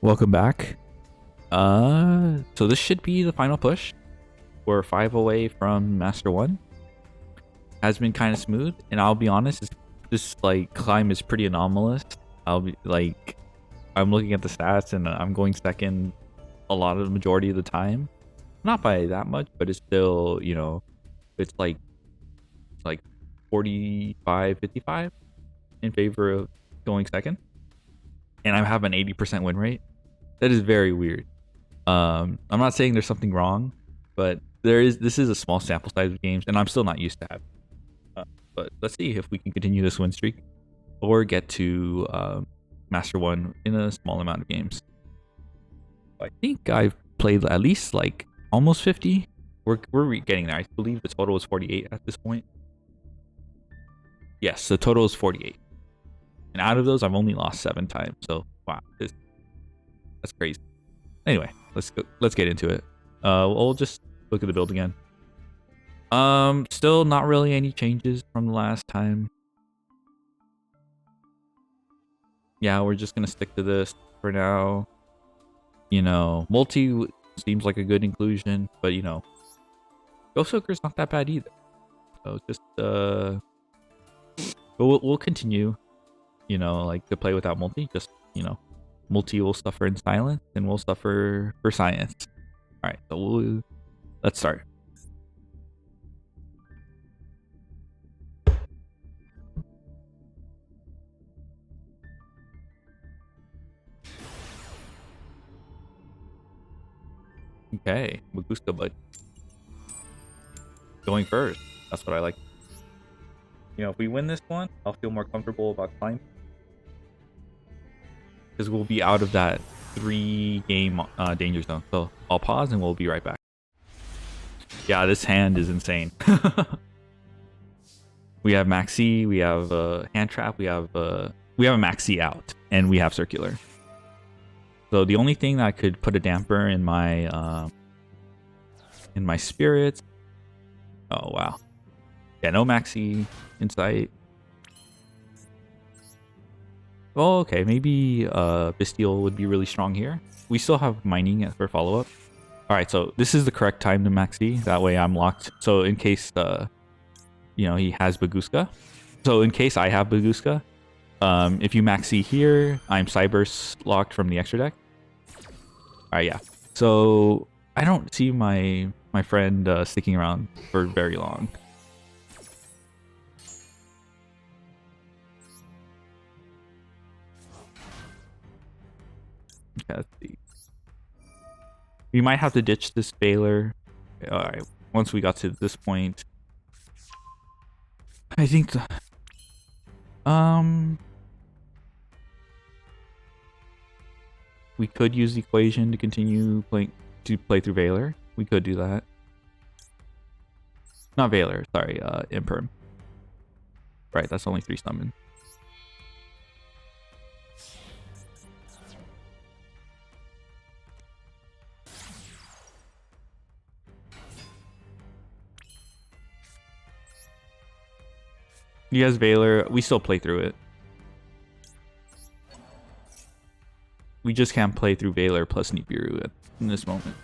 Welcome back. So this should be the final push. We're 5 away from Master 1. Has been kind of smooth, and I'll be honest, this like climb is pretty anomalous. I'm looking at the stats and I'm going second a lot of the majority of the time. Not by that much, but it's still, it's like 45-55 in favor of going second. And I have an 80% win rate. That is very weird. I'm not saying there's something wrong, but this is a small sample size of games, and I'm still not used to having. But let's see if we can continue this win streak or get to Master 1 in a small amount of games. I think I've played at least like almost 50. We're getting there. I believe the total is 48 at this point. Yes, the total is 48. And out of those, I've only lost 7 times. So wow, that's crazy. Anyway, let's get into it. We'll just look at the build again. Still not really any changes from the last time. Yeah, we're just gonna stick to this for now. Multi seems like a good inclusion, but Ghost Soaker's not that bad either. So just we'll continue. To play without multi. Just multi will suffer in silence, and we'll suffer for science. All right, so let's start. Okay, Maguska bud. Going first. That's what I like. If we win this one, I'll feel more comfortable about climbing. Because we'll be out of that 3-game danger zone. So I'll pause and we'll be right back. Yeah, this hand is insane. We have Maxi, we have hand trap, we have a Maxi out, and we have circular. So the only thing that could put a damper in my spirits. Oh wow. Yeah, no Maxi in sight. Oh, okay, maybe Bestial would be really strong here. We still have mining for follow-up. Alright, so this is the correct time to Maxi. That way I'm locked. So in case he has Baguska. So in case I have Baguska, if you Maxi here, I'm Cyburst locked from the extra deck. Alright, yeah. So I don't see my friend sticking around for very long. Okay, let's see. We might have to ditch this Baylor. Alright, once we got to this point. I think we could use the equation to continue play through Valor. We could do that. Not Valor, sorry, Imperm. Right, that's only 3 summon. He has Valor. We still play through it. We just can't play through Valor plus Nibiru in this moment.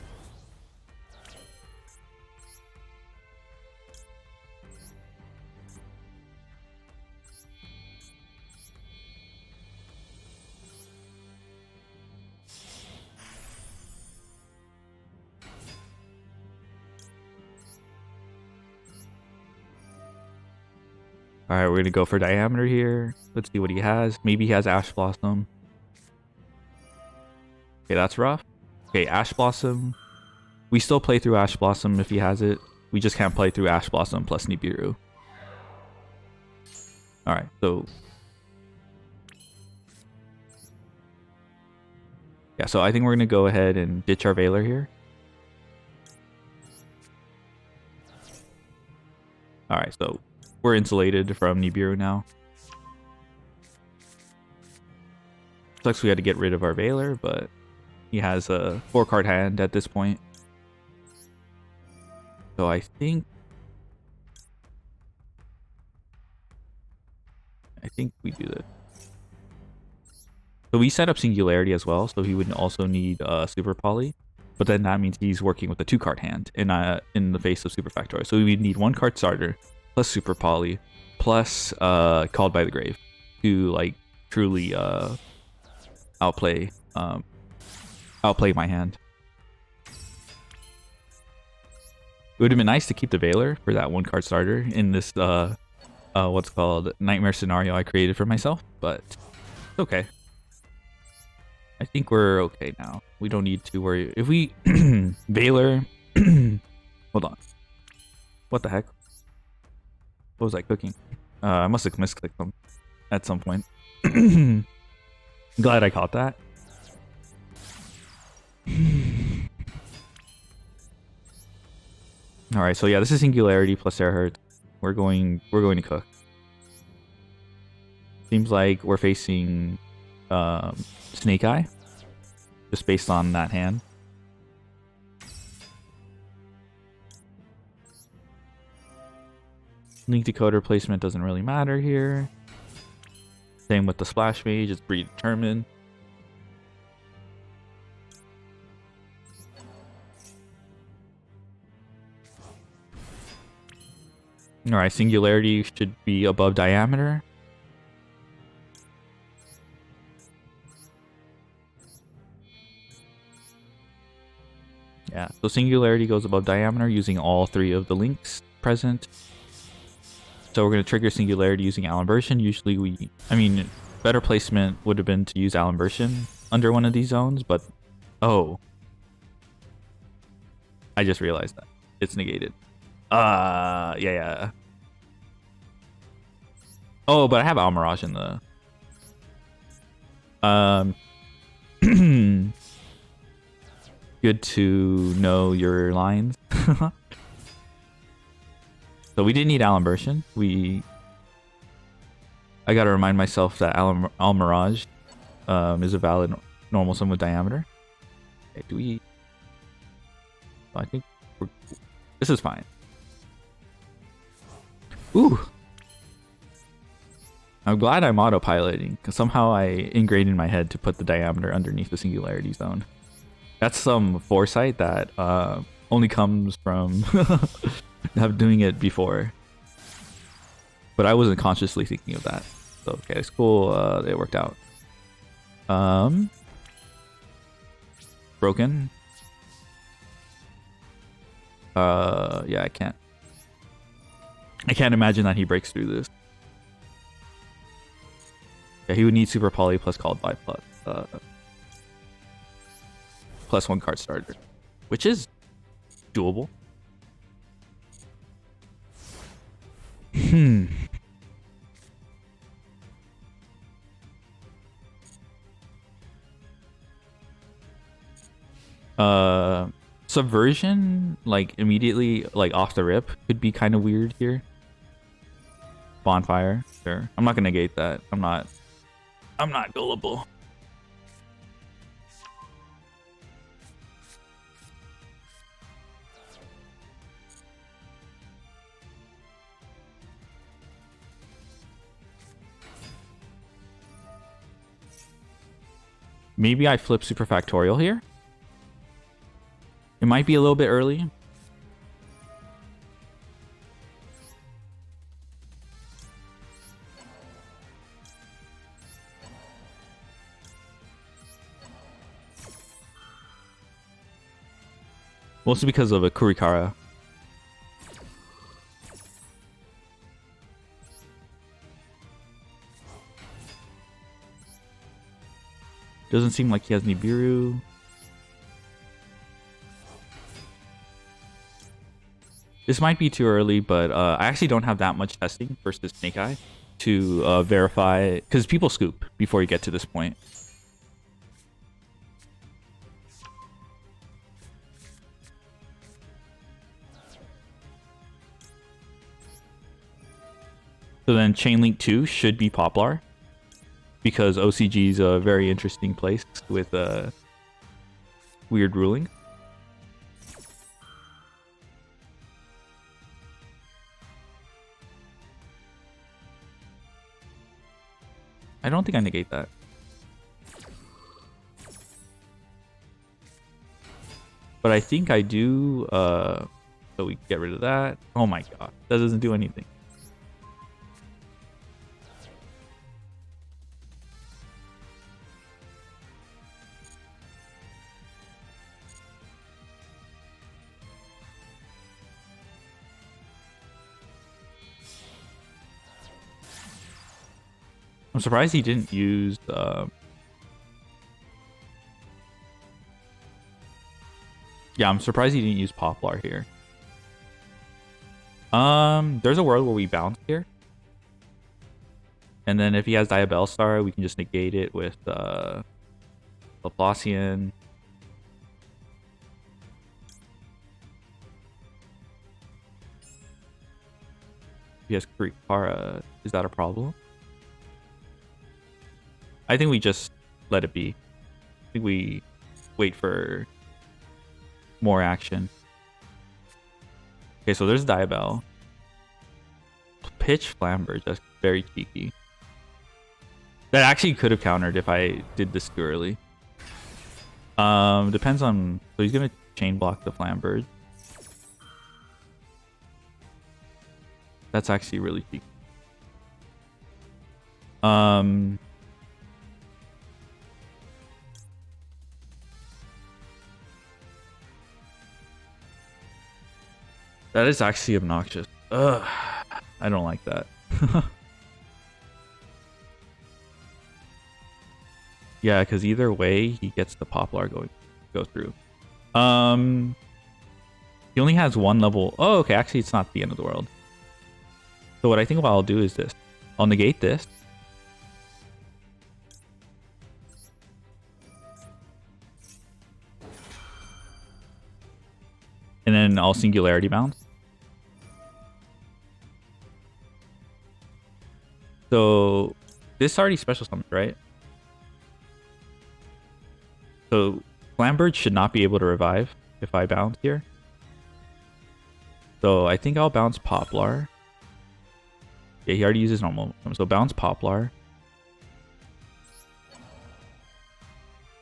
Alright, we're gonna go for Diameter here. Let's see what he has. Maybe he has Ash Blossom. Okay, that's rough. Okay, Ash Blossom. We still play through Ash Blossom if he has it. We just can't play through Ash Blossom plus Nibiru. Alright, so... yeah, so I think we're gonna go ahead and ditch our Valor here. Alright, so we're insulated from Nibiru now. Sucks we had to get rid of our Valor, but he has a 4-card hand at this point. So I think we do this. So we set up Singularity as well, so he would also need Super Poly. But then that means he's working with a 2-card hand in the face of Super Factorial. So we would need 1-card starter plus Super Poly plus Called by the Grave to like truly outplay my hand. It would have been nice to keep the Veiler for that 1-card starter in this what's called nightmare scenario I created for myself, but it's okay. I think we're okay now. We don't need to worry. If we Veiler hold on. What the heck? What was I cooking? I must have misclicked them at some point. Glad I caught that. All right, so yeah, this is Singularity plus Terahertz. We're going to cook. Seems like we're facing Snake Eye, just based on that hand. Link decoder placement doesn't really matter here. Same with the Splash Mage, it's predetermined. Alright, Singularity should be above Diameter. Yeah, so Singularity goes above Diameter using all 3 of the links present. So we're going to trigger Singularity using Alimbertion. Usually better placement would have been to use Alimbertion under one of these zones, but oh. I just realized that. It's negated. Yeah. Oh, but I have Almirage in the... Good to know your lines. So we didn't need Alimbertion. I gotta remind myself that Almirage is a valid normal sum with diameter. Okay, I think this is fine. Ooh. I'm glad I'm autopiloting, because somehow I ingrained in my head to put the diameter underneath the Singularity zone. That's some foresight that only comes from doing it before. But I wasn't consciously thinking of that. So, okay, it's cool. It worked out. Broken. Yeah, I can't imagine that he breaks through this. Yeah, he would need Super Poly plus Called by plus 1-card starter, which is doable. Subversion, like immediately, like off the rip, could be kind of weird here. Bonfire, sure. I'm not gonna negate that. I'm not gullible. Maybe I flip Superfactorial here. It might be a little bit early. Mostly because of a Kurikara. Doesn't seem like he has Nibiru. This might be too early, but I actually don't have that much testing versus Snake Eye to verify, because people scoop before you get to this point. So then Chainlink 2 should be Poplar, because OCG is a very interesting place with weird ruling. I don't think I negate that. But I think I do, so we get rid of that. Oh my god, that doesn't do anything. I'm surprised he didn't use, yeah, I'm surprised he didn't use Poplar here. There's a world where we bounce here. And then if he has Diabell Star, we can just negate it with Laplacian. If he has Kurikara, is that a problem? I think we just let it be. I think we wait for more action. Okay, so there's Diabell. Pitch Flamberge, that's very cheeky. That actually could have countered if I did this too early. Depends on... So he's going to chain block the Flamberge. That's actually really cheeky. That is actually obnoxious. Ugh, I don't like that. Yeah, because either way, he gets the Poplar go through. He only has one level. Oh, okay. Actually, it's not the end of the world. So what I think I'll do is this. I'll negate this. And then I'll Singularity Bounce. So this already special summons, right? So Flamberge should not be able to revive if I bounce here. So I think I'll bounce Poplar. Yeah, he already uses normal. So bounce Poplar.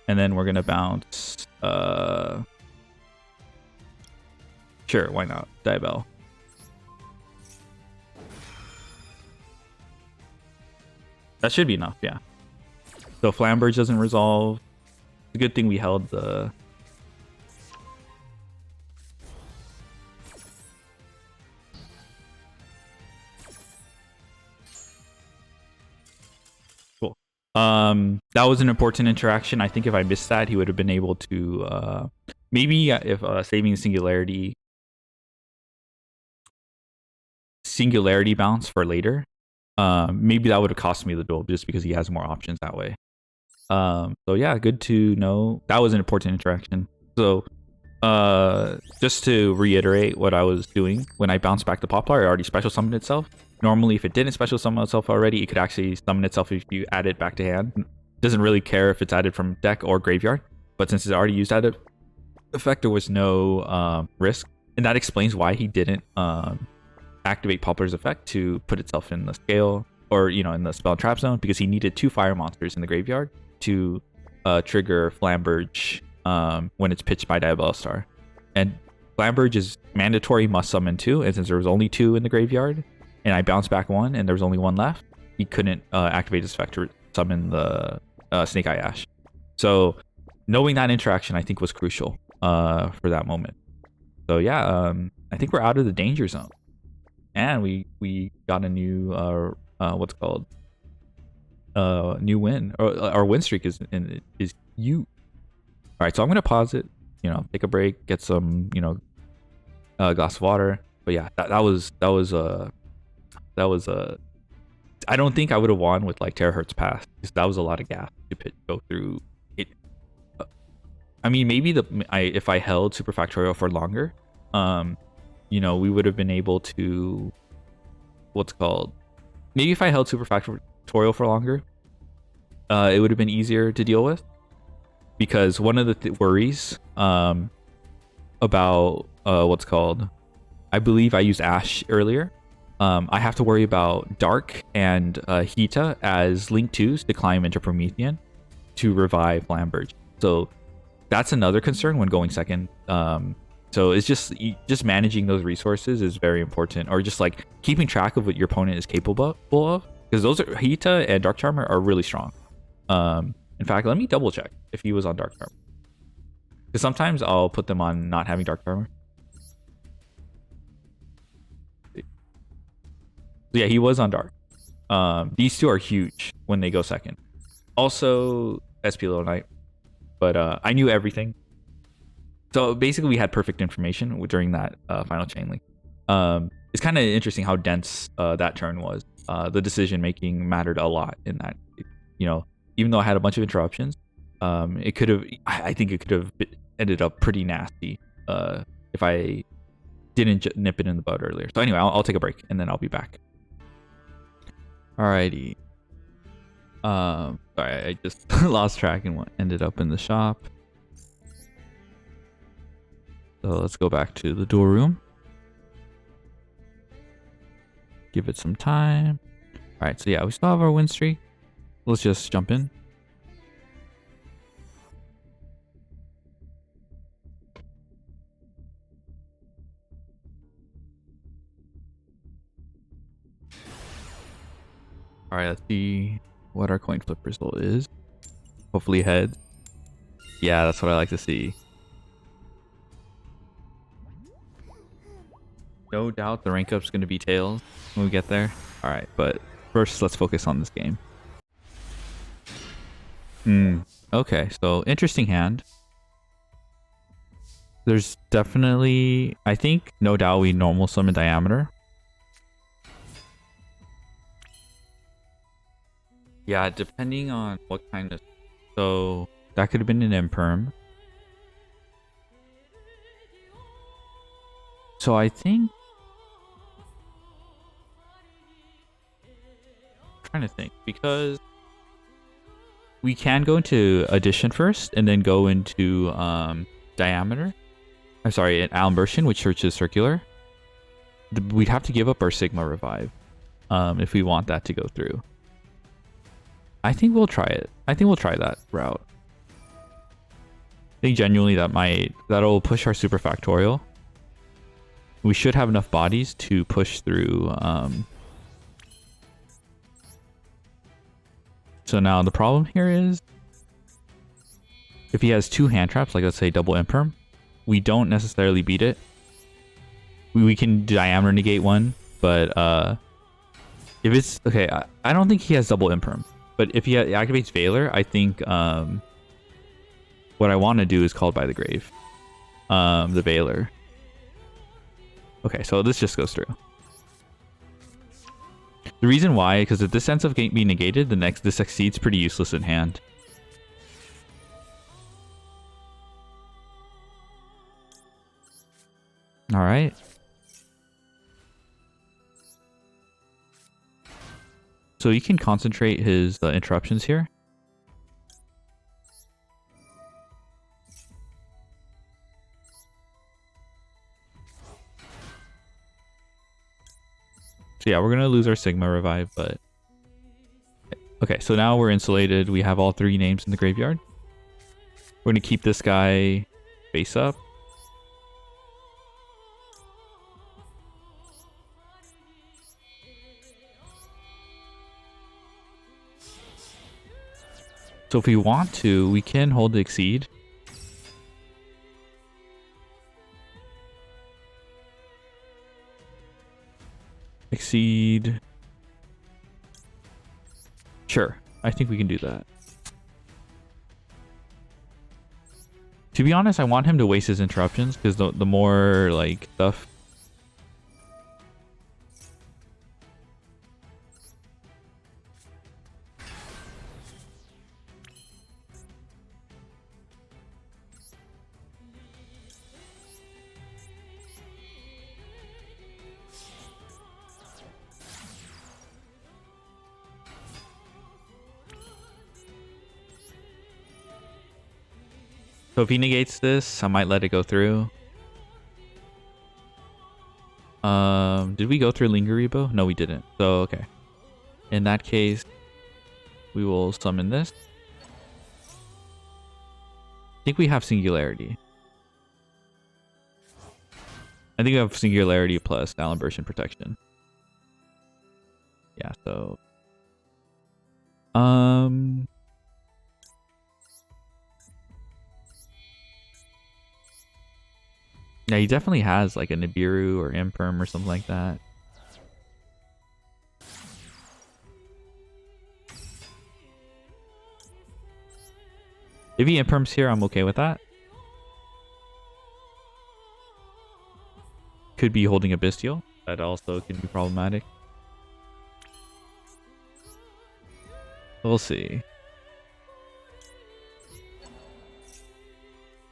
And then we're gonna bounce sure, why not? Diabell. That should be enough, yeah. So Flamberge doesn't resolve. It's a good thing we held the... Cool. That was an important interaction. I think if I missed that, he would have been able to... maybe if saving Singularity bounce for later. Maybe that would have cost me the duel just because he has more options that way. So yeah, good to know. That was an important interaction. So just to reiterate what I was doing when I bounced back the Poplar, it already special summoned itself. Normally, if it didn't special summon itself already, it could actually summon itself if you add it back to hand. It doesn't really care if it's added from deck or graveyard, but since it's already used added effect, there was no risk, and that explains why he didn't activate Poplar's effect to put itself in the scale or in the spell trap zone, because he needed 2 fire monsters in the graveyard to trigger Flamberge when it's pitched by Diabell Star. And Flamberge is mandatory must summon 2, and since there was only 2 in the graveyard and I bounced back 1 and there was only 1 left, he couldn't activate his effect to summon the Snake Eye Ash. So knowing that interaction, I think, was crucial for that moment. So yeah, I think we're out of the danger zone. And we got a new what's called new win, or our win streak is huge. All right, so I'm gonna pause it, take a break, get some a glass of water. But yeah, that was I don't think I would have won with like Terahertz Pass, because that was a lot of gas to go through it. I mean, maybe if I held Super Factorial for longer, we would have been able to, maybe if I held Super Factorial for longer, it would have been easier to deal with, because one of the worries about I believe I used Ash earlier. I have to worry about Dark and Hita as Link 2s to climb into Promethean to revive Flamberge. So that's another concern when going second So it's just managing those resources is very important, or just like keeping track of what your opponent is capable of, because those are Hita and Dark Charmer are really strong. In fact, let me double check if he was on Dark Charmer, because sometimes I'll put them on not having Dark Charmer. So yeah, he was on Dark. These two are huge when they go second. Also SP Little Knight, but I knew everything. So basically, we had perfect information during that final chain link. It's kind of interesting how dense that turn was. The decision making mattered a lot in that. You know, even though I had a bunch of interruptions, it could have. I think it could have ended up pretty nasty if I didn't nip it in the bud earlier. So anyway, I'll take a break and then I'll be back. Alrighty. Sorry, I just lost track and ended up in the shop. So let's go back to the duel room. Give it some time. All right, so yeah, we still have our win streak. Let's just jump in. All right, let's see what our coin flip result is. Hopefully heads. Yeah, that's what I like to see. No doubt the rank up's going to be tails when we get there. All right, but first let's focus on this game. Okay, so interesting hand. There's definitely, I think, no doubt we normal summon Diameter. Yeah, depending on what kind of... So that could have been an Imperm. So I think... trying to think, because we can go into Addition first and then go into Diameter. I'm sorry, an Alimbertion, which searches Circular. We'd have to give up our Sigma Revive if we want that to go through. I think we'll try it. I think we'll try that route. I think genuinely that'll push our Super Factorial. We should have enough bodies to push through. So now the problem here is, if he has two hand traps, like let's say double Imperm, we don't necessarily beat it. We can Diameter negate one, but if it's okay, I don't think he has double Imperm. But if he activates Veiler, I think what I want to do is Called by the Grave, the Veiler. Okay, so this just goes through. The reason why, because if this ends up being negated, this succeeds pretty useless in hand. All right. So you can concentrate his interruptions here. So yeah, we're going to lose our Sigma Revive, but... Okay, so now we're insulated. We have all three names in the graveyard. We're going to keep this guy face up. So if we want to, we can hold the Exceed. Exceed. Sure, I think we can do that. To be honest, I want him to waste his interruptions, because the more like stuff. So if he negates this, I might let it go through. Did we go through Linger Rebo? No, we didn't. So, okay. In that case, we will summon this. I think we have Singularity. I think we have Singularity plus Allen Burst protection. Yeah, so yeah, he definitely has like a Nibiru or Imperm or something like that. If he Imperms here, I'm okay with that. Could be holding a Bestial. That also can be problematic. We'll see.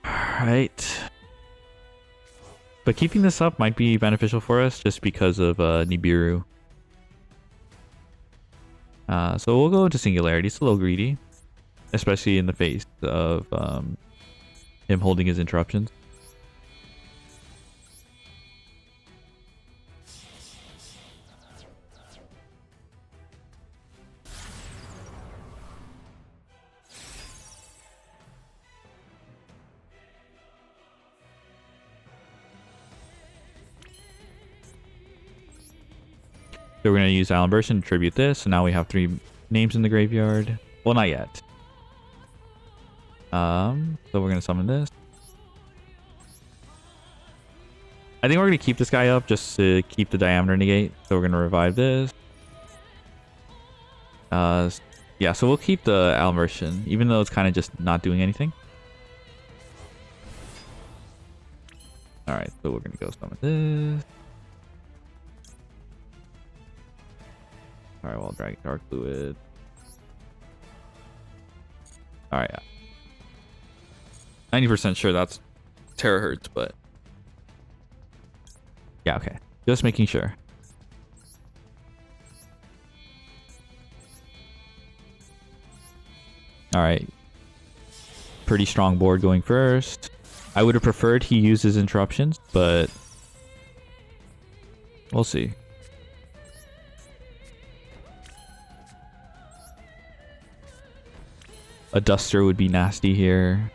Alright. But keeping this up might be beneficial for us just because of Nibiru. So we'll go into Singularity. It's a little greedy. Especially in the face of him holding his interruptions. So we're going to use Allen Burst to tribute this. So now we have 3 names in the graveyard. Well, not yet. So we're going to summon this. I think we're going to keep this guy up just to keep the diameter negate. So we're going to revive this. Yeah, so we'll keep the Allen Burst, even though it's kind of just not doing anything. Alright, so we're going to go summon this. Firewall, Dragon, Dark Fluid. Alright, yeah. 90% sure that's terahertz, but yeah, okay. Just making sure. Alright. Pretty strong board going first. I would have preferred he uses interruptions, but we'll see. A Duster would be nasty here.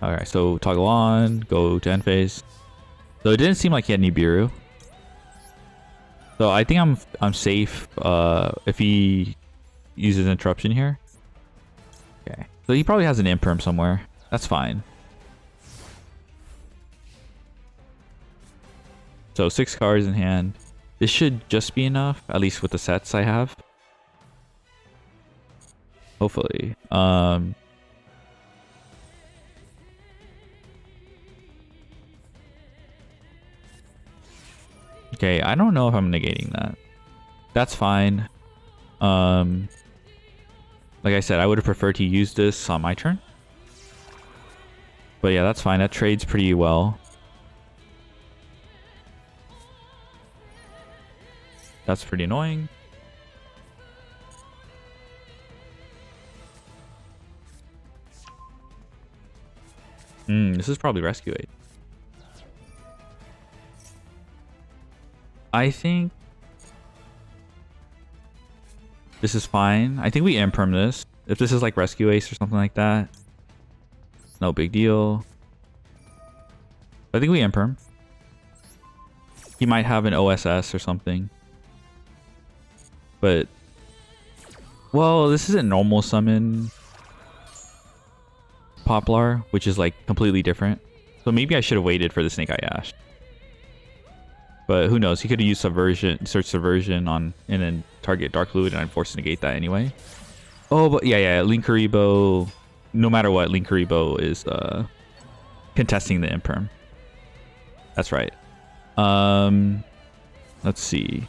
Alright, so toggle on, go to end phase. So it didn't seem like he had Nibiru. So I think I'm safe if he uses interruption here. Okay. So he probably has an Imperm somewhere. That's fine. So 6 cards in hand. This should just be enough, at least with the sets I have. Hopefully. Okay, I don't know if I'm negating that. That's fine. Like I said, I would have preferred to use this on my turn. But yeah, that's fine. That trades pretty well. That's pretty annoying. This is probably Rescue 8. I think this is fine. I think we Imperm this. If this is like Rescue Ace or something like that, no big deal. I think we Imperm. He might have an OSS or something. But, well, this isn't normal summon Poplar, which is like completely different. So maybe I should have waited for the Snake Eye Ash. But who knows? He could have used Subversion, Search Subversion on and then target Dark Fluid, and I'm forced to negate that anyway. Oh, but yeah, Linkuriboh. No matter what, Linkuriboh is contesting the Imperm. That's right. Let's see.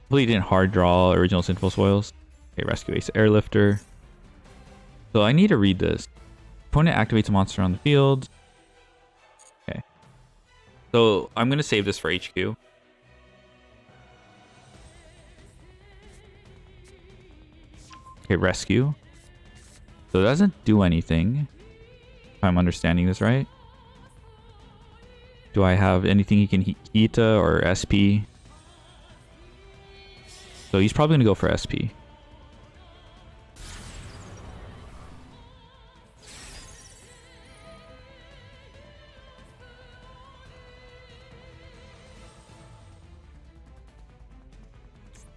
Hopefully he didn't hard draw original Sinful Soils. Okay, Rescue Ace Airlifter. So I need to read this. Opponent activates a monster on the field. Okay. So I'm going to save this for HQ. Okay, Rescue. So it doesn't do anything. If I'm understanding this right. Do I have anything he can Hita or SP? So he's probably going to go for SP.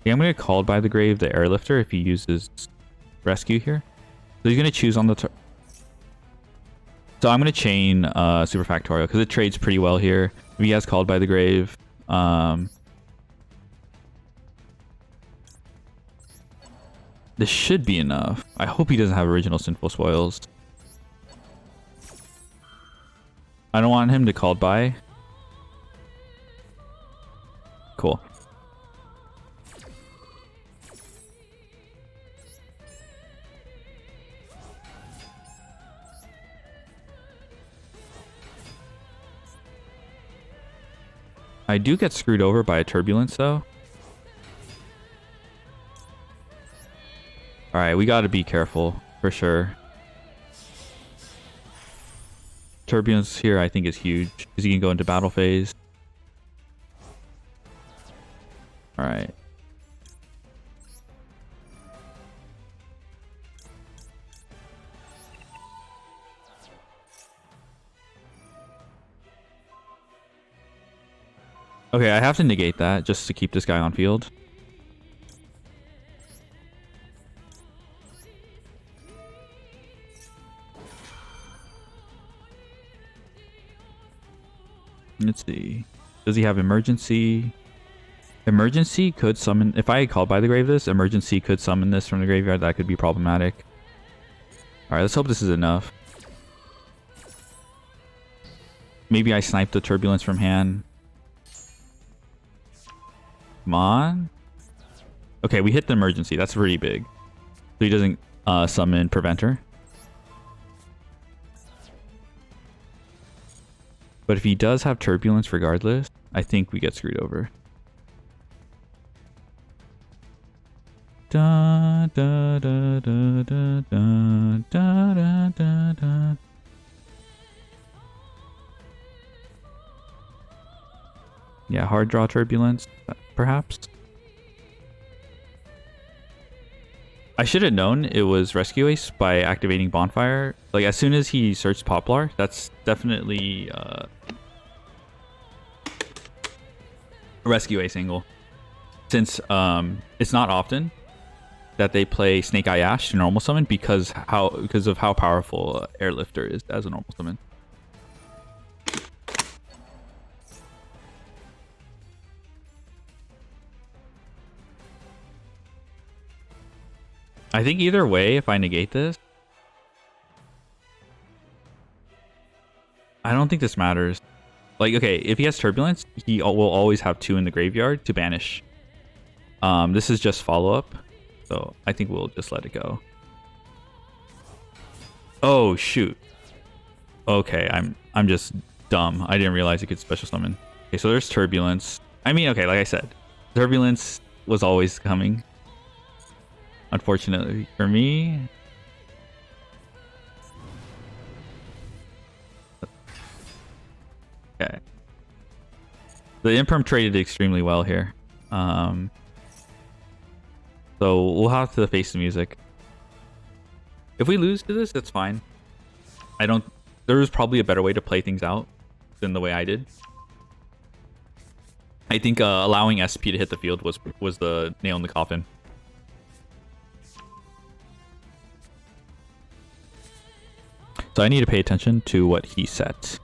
I'm going to call by the grave the airlifter if he uses rescue here. So he's going to choose on the so I'm going to chain Superfactorial because it trades pretty well here. If he has called by the grave, this should be enough. I hope he doesn't have original Sinful Spoils. I don't want him to call by. Cool. I do get screwed over by a Turbulence though. Alright, we gotta be careful for sure. Turbulence here I think is huge because he can go into battle phase. Alright. Okay, I have to negate that just to keep this guy on field. Let's see. Does he have emergency? Emergency could summon... If I call by the grave this, emergency could summon this from the graveyard. That could be problematic. Alright, let's hope this is enough. Maybe I snipe the Turbulence from hand. Come on. Okay, we hit the emergency. That's pretty big. So he doesn't summon Preventer. But if he does have Turbulence regardless, I think we get screwed over. Da, da, da, da, da, da, da, da, da. Yeah, hard draw Turbulence, perhaps. I should have known it was Rescue Ace by activating Bonfire. Like, as soon as he searched Poplar, that's definitely a Rescue Ace angle. Since it's not often that they play Snake Eye Ash to normal summon because of how powerful Airlifter is as a normal summon. I think either way, if I negate this, I don't think this matters. Like, okay, if he has Turbulence, he will always have 2 in the graveyard to banish. This is just follow-up, so I think we'll just let it go. Oh, shoot. Okay, I'm just dumb. I didn't realize it could special summon. Okay, so there's Turbulence. I mean, okay, like I said, Turbulence was always coming. Unfortunately for me. Okay. The Imperm traded extremely well here. So we'll have to face the music. If we lose to this, that's fine. There was probably a better way to play things out than the way I did. I think allowing SP to hit the field was the nail in the coffin. So I need to pay attention to what he set.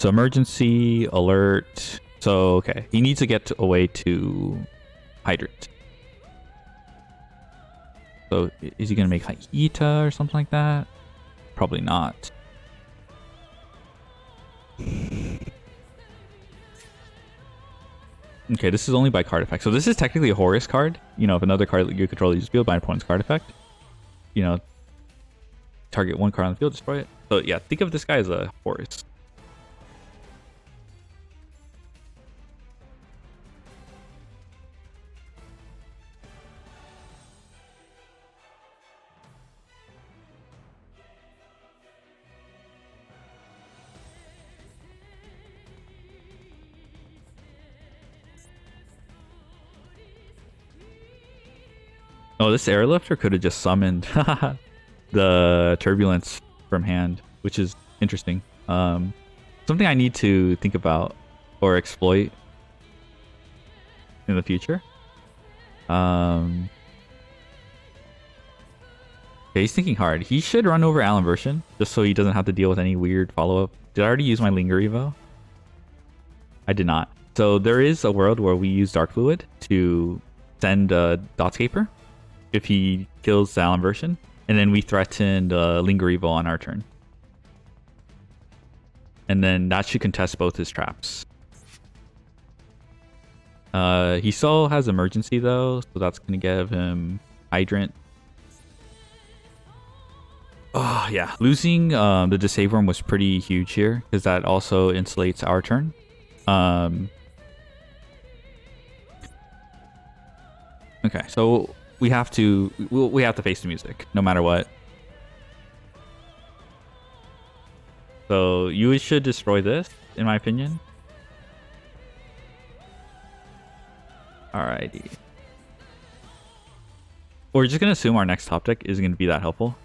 So emergency, alert. So, okay. He needs to get away to Hydrant. So is he going to make Haita or something like that? Probably not. Okay, this is only by card effect. So this is technically a Horus card. You know, if another card you control uses field by an opponent's card effect. You know, target one card on the field, destroy it. So yeah, think of this guy as a Horus. Oh, this Airlifter could have just summoned the Turbulence from hand, which is interesting. Something I need to think about or exploit in the future. Okay, he's thinking hard. He should run over Allen version just so he doesn't have to deal with any weird follow-up. Did I already use my Linger Evo? I did not. So there is a world where we use Dark Fluid to send Dotscaper if he kills the Allen version, and then we threaten Linger Evo on our turn. And then that should contest both his traps. He still has Emergency though, so that's going to give him Hydrant. Oh yeah, losing the Disable Worm was pretty huge here because that also insulates our turn. Okay, so we have to face the music no matter what. So you should destroy this, in my opinion. Alrighty. We're just gonna assume our next top deck isn't gonna be that helpful.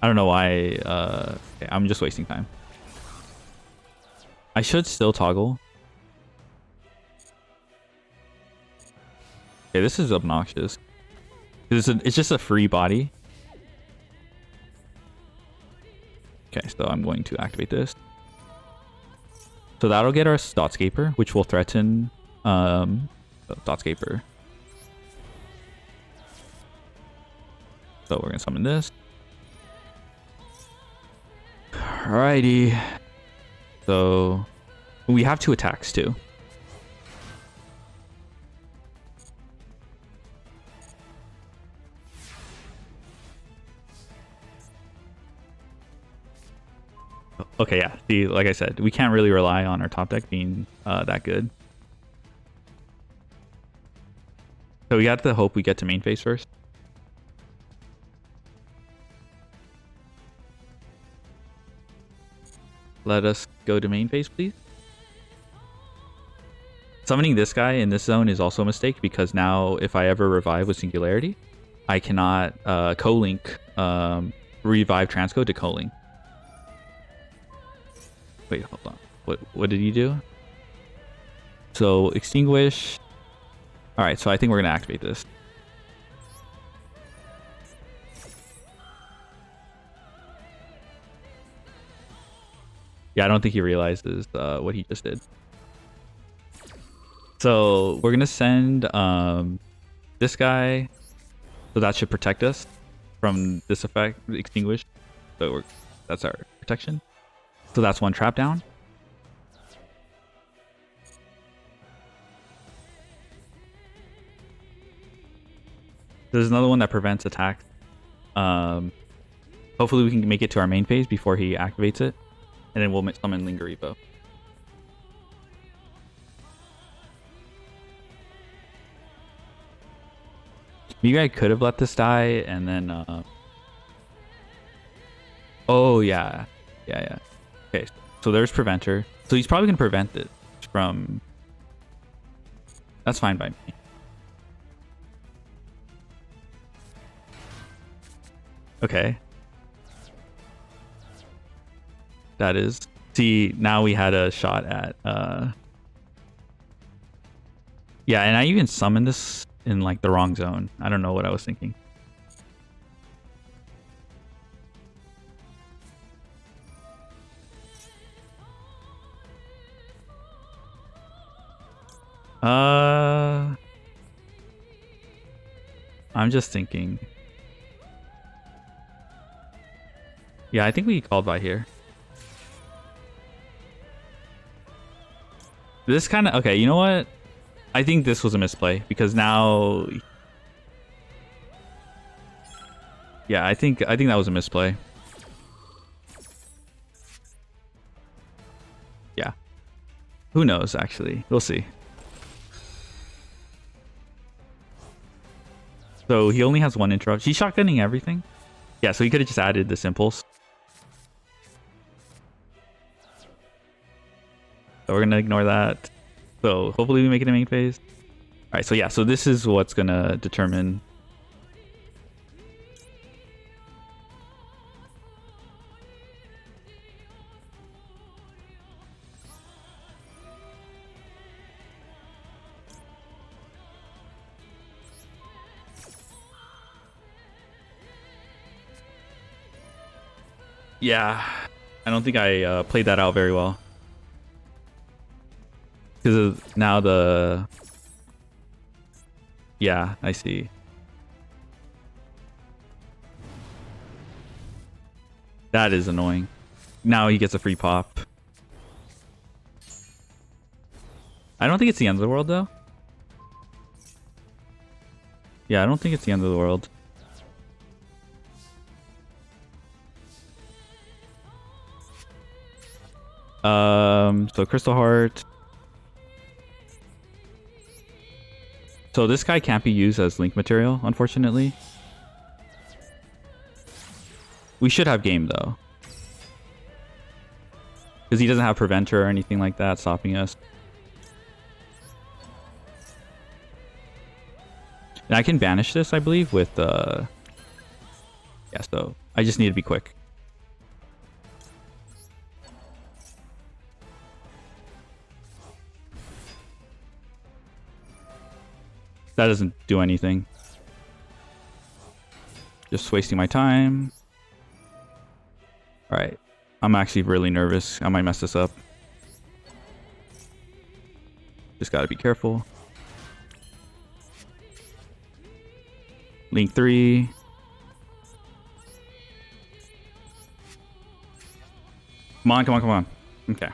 I don't know why. Okay, I'm just wasting time. I should still toggle. Okay, this is obnoxious. It's just a free body. Okay, so I'm going to activate this. So that'll get our Dotscaper, which will threaten Dotscaper. So we're gonna summon this. Alrighty. So we have 2 attacks too. Okay, yeah. See, like I said, we can't really rely on our top deck being that good. So we have to hope we get to main phase first. Let us go to main phase, please. Summoning this guy in this zone is also a mistake because now if I ever revive with Singularity, I cannot co-link revive transcode to co-link. Wait, hold on. What did he do? So extinguish. All right, so I think we're gonna activate this. Yeah, I don't think he realizes what he just did. So we're gonna send this guy, so that should protect us from this effect, extinguish. So that's our protection. So that's 1 trap down. There's another one that prevents attacks. Hopefully we can make it to our main phase before he activates it. And then we'll summon Linger Evo. Maybe I could have let this die and then... Oh, yeah. Yeah. Okay, so there's Preventer. So he's probably going to prevent it from... That's fine by me. Okay. That is... See, now we had a shot at... Yeah, and I even summoned this in like the wrong zone. I don't know what I was thinking. I'm just thinking. Yeah, I think we called by here. This kind of... Okay, you know what? I think this was a misplay because now... Yeah, I think that was a misplay. Yeah. Who knows, actually. We'll see. So he only has 1 interrupt. He's shotgunning everything. Yeah, so he could have just added this impulse. So we're going to ignore that. So hopefully we make it a main phase. All right, so yeah, so this is what's going to determine. Yeah, I don't think I played that out very well. Because now the... Yeah, I see. That is annoying. Now he gets a free pop. I don't think it's the end of the world, though. Yeah, I don't think it's the end of the world. So Crystal Heart. So this guy can't be used as link material, unfortunately. We should have game, though. Because he doesn't have Preventer or anything like that stopping us. And I can banish this, I believe, with... Yeah, so I just need to be quick. That doesn't do anything. Just wasting my time. Alright. I'm actually really nervous. I might mess this up. Just gotta be careful. Link 3. Come on, come on, come on. Okay.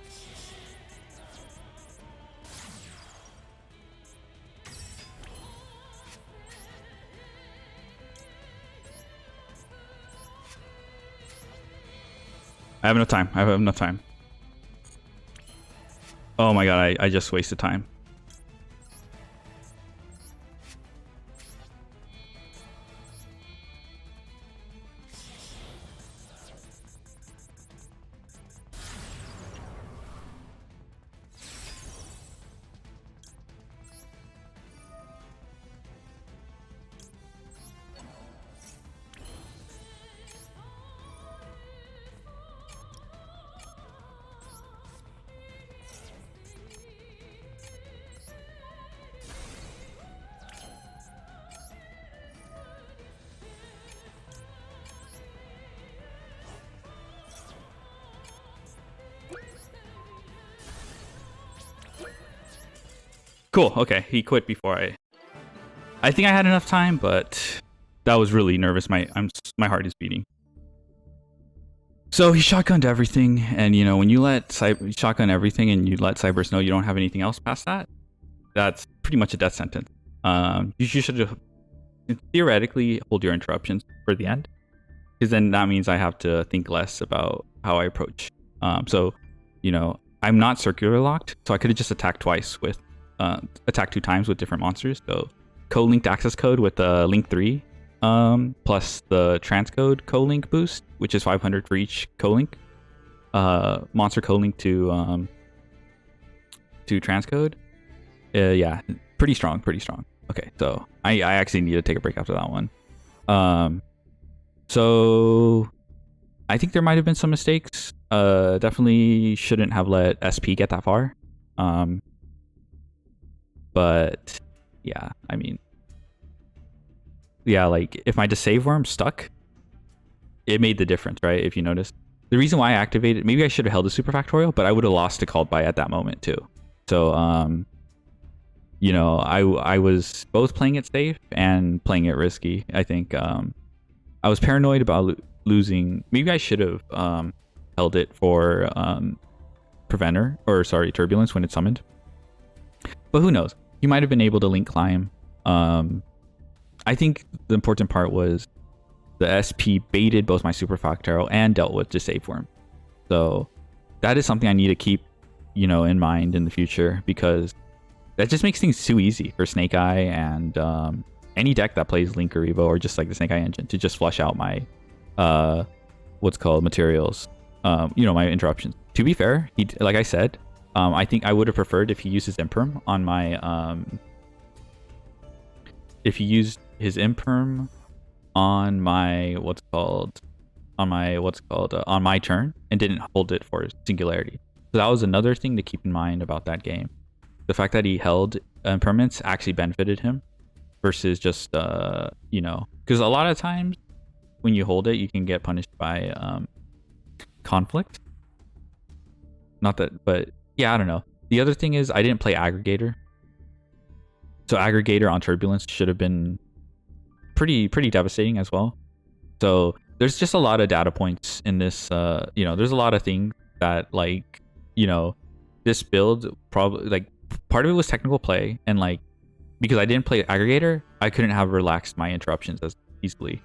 I have enough time. I have enough time. Oh my god, I just wasted time. Cool. Okay, he quit before I think I had enough time, but that was really nervous. My heart is beating. So he shotgunned everything, and you know when you let shotgun everything and you let Cybers know you don't have anything else past that, that's pretty much a death sentence. You should theoretically hold your interruptions for the end, because then that means I have to think less about how I approach. So you know I'm not circular locked, so I could have just attacked twice with. Attack 2 times with different monsters. So co-linked access code with link 3 plus the transcode co-link boost, which is 500 for each co-link. Monster co-link to transcode. Yeah, pretty strong. Okay, so I actually need to take a break after that one. So I think there might have been some mistakes. Definitely shouldn't have let SP get that far. But yeah, I mean, yeah, like if my save worm stuck, it made the difference, right? If you notice, the reason why I activated, maybe I should have held a super factorial, but I would have lost to called by at that moment too. So you know, I was both playing it safe and playing it risky. I think I was paranoid about losing. Maybe I should have held it for preventer, or sorry, turbulence when it's summoned. But who knows? You might have been able to link climb. I think the important part was the SP baited both my super factorial and dealt with just save worm. So that is something I need to keep, you know, in mind in the future, because that just makes things too easy for Snake Eye and any deck that plays Link or Evo or just like the Snake Eye engine to just flush out my what's called materials. You know, my interruptions. To be fair, he, like I said, I think I would have preferred if he used his imperm on my if he used his imperm on my on my turn and didn't hold it for singularity. So that was another thing to keep in mind about that game. The fact that he held impermanence actually benefited him versus just you know, because a lot of times when you hold it, you can get punished by conflict. Not that, but yeah, I don't know. The other thing is I didn't play aggregator. So aggregator on turbulence should have been pretty devastating as well. So there's just a lot of data points in this. You know, there's a lot of things that, like, you know, this build probably, like, part of it was technical play, and like because I didn't play aggregator, I couldn't have relaxed my interruptions as easily.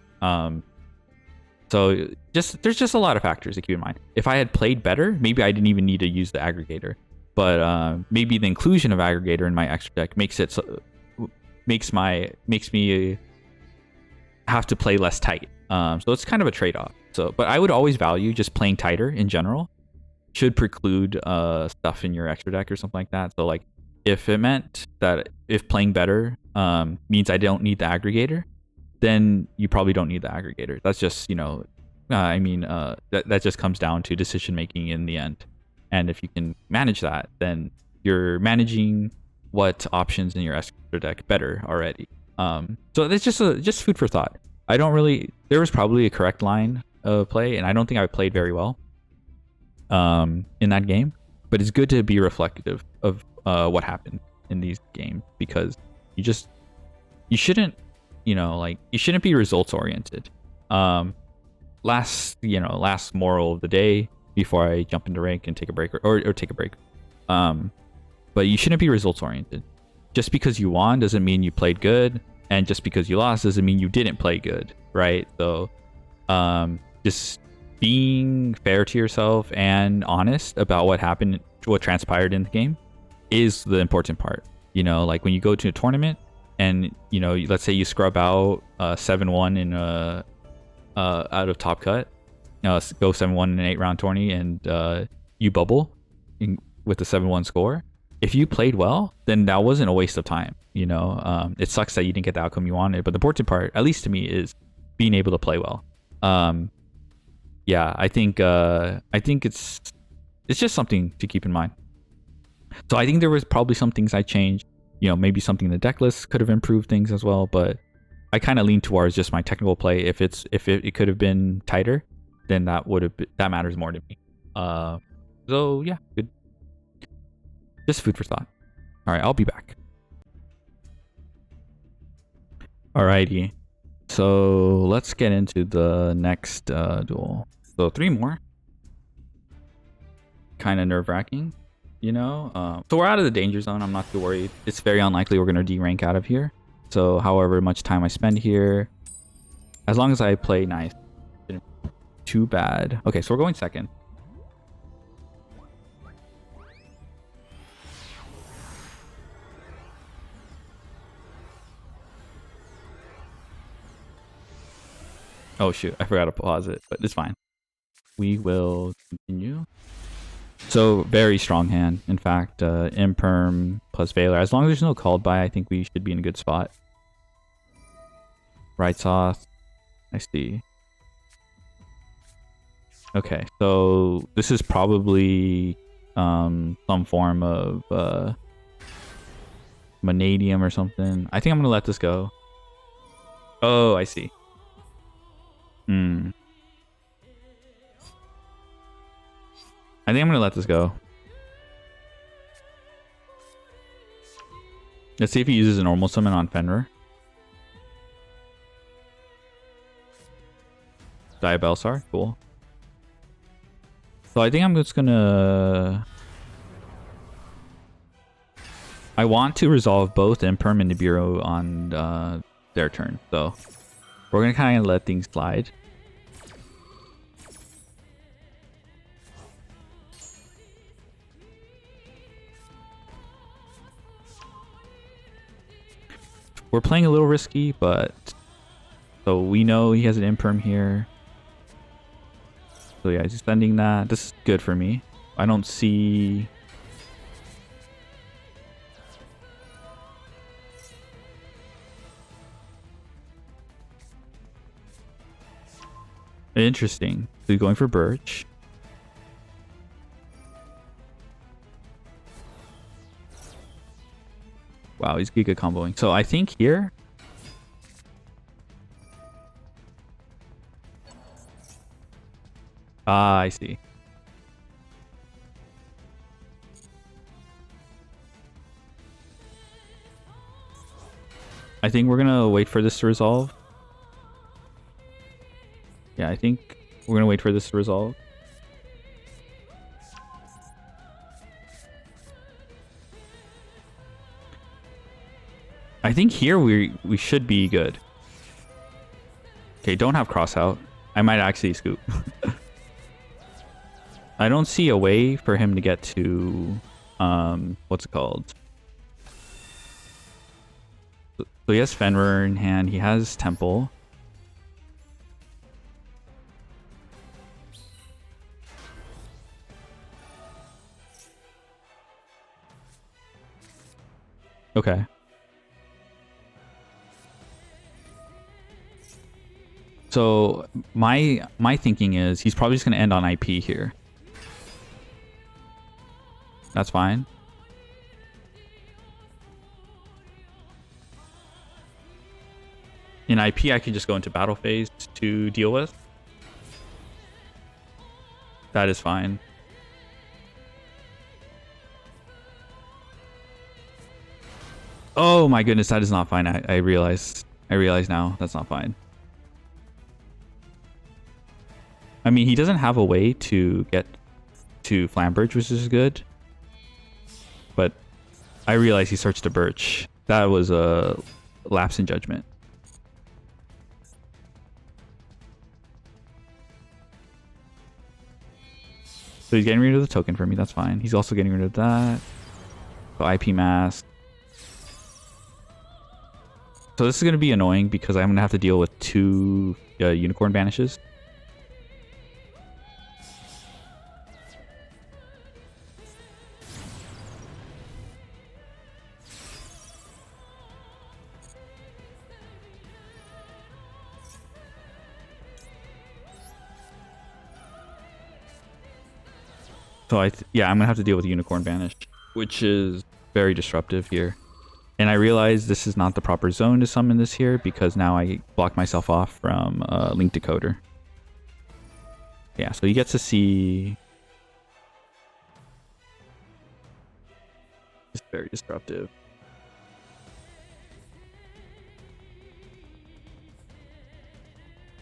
So there's just a lot of factors to keep in mind. If I had played better, maybe I didn't even need to use the aggregator. But maybe the inclusion of aggregator in my extra deck makes me have to play less tight. So it's kind of a trade-off. So, but I would always value just playing tighter in general. Should preclude stuff in your extra deck or something like that. So like if it meant that if playing better means I don't need the aggregator, then you probably don't need the aggregator. That's just, you know, that just comes down to decision making in the end. And if you can manage that, then you're managing what options in your extra deck better already. So it's just food for thought. There was probably a correct line of play, and I don't think I played very well in that game, but it's good to be reflective of what happened in these games, because you shouldn't, you know, like, you shouldn't be results oriented. Last moral of the day before I jump into rank and take a break or take a break. But you shouldn't be results oriented. Just because you won doesn't mean you played good, and just because you lost doesn't mean you didn't play good, right? So just being fair to yourself and honest about what happened, what transpired in the game, is the important part. You know, like when you go to a tournament and, you know, let's say you scrub out 7-1 in out of top cut, go 7-1 in an 8-round tourney, and you bubble with the 7-1 score. If you played well, then that wasn't a waste of time. You know, it sucks that you didn't get the outcome you wanted, but the important part, at least to me, is being able to play well. Yeah, I think it's just something to keep in mind. So I think there was probably some things I changed. You know, maybe something in the deck list could have improved things as well, but I kind of lean towards just my technical play. If it could have been tighter, then that matters more to me. So yeah, good. Just food for thought. All right, I'll be back. Alrighty, so let's get into the next duel. So 3 more. Kind of nerve-wracking, you know. So we're out of the danger zone. I'm not too worried. It's very unlikely we're gonna de-rank out of here. So however much time I spend here, as long as I play nice, too bad. Okay, so we're going second. Oh shoot, I forgot to pause it, but it's fine. We will continue. So very strong hand. In fact, Imperm plus Veiler. As long as there's no called by, I think we should be in a good spot. Right sauce. I see. Okay, so this is probably some form of Vanadium or something. I think I'm gonna let this go. Oh, I see. I think I'm gonna let this go. Let's see if he uses a normal summon on Fenrir. Diabelsar, cool. So I think I'm just gonna... I want to resolve both Imperm and Nibiru on their turn, so we're gonna kind of let things slide. We're playing a little risky, but so we know he has an Imperm here. So yeah, he's spending that. This is good for me. I don't see... Interesting. So he's going for Birch. Wow, he's Giga comboing. So I think here... Ah, I see. I think we're gonna wait for this to resolve. Yeah, I think we're gonna wait for this to resolve. I think here we should be good. Okay, don't have cross out. I might actually scoop. I don't see a way for him to get to what's it called? So he has Fenrir in hand, he has Temple. Okay. So my thinking is he's probably just gonna end on IP here. That's fine. In IP, I can just go into battle phase to deal with. That is fine. Oh my goodness, that is not fine. I realize now that's not fine. I mean, he doesn't have a way to get to Flambridge, which is good. But I realize he searched to Birch. That was a lapse in judgment. So he's getting rid of the token for me. That's fine. He's also getting rid of that. So IP mask. So this is going to be annoying because I'm going to have to deal with 2 unicorn banishes. So yeah, I'm gonna have to deal with Unicorn Banish, which is very disruptive here. And I realize this is not the proper zone to summon this here because now I block myself off from Link Decoder. Yeah, so you get to see. It's very disruptive.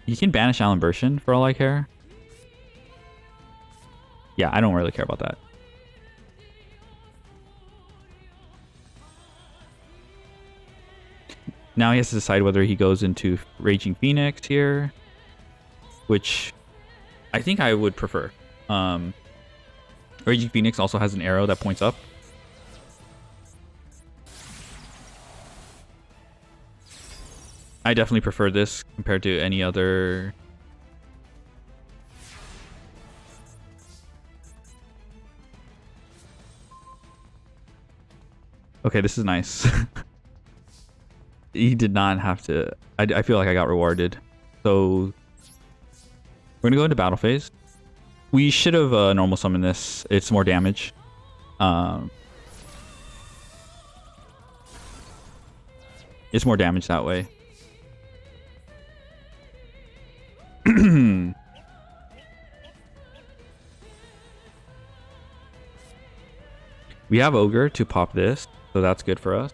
You can banish Alan Bershin for all I care. Yeah, I don't really care about that. Now he has to decide whether he goes into Raging Phoenix here, which I think I would prefer. Raging Phoenix also has an arrow that points up. I definitely prefer this compared to any other. Okay, this is nice. He did not have to. I feel like I got rewarded. So we're gonna go into battle phase. We should have normal summoned this. It's more damage. It's more damage that way. We have Ogre to pop this, so that's good for us.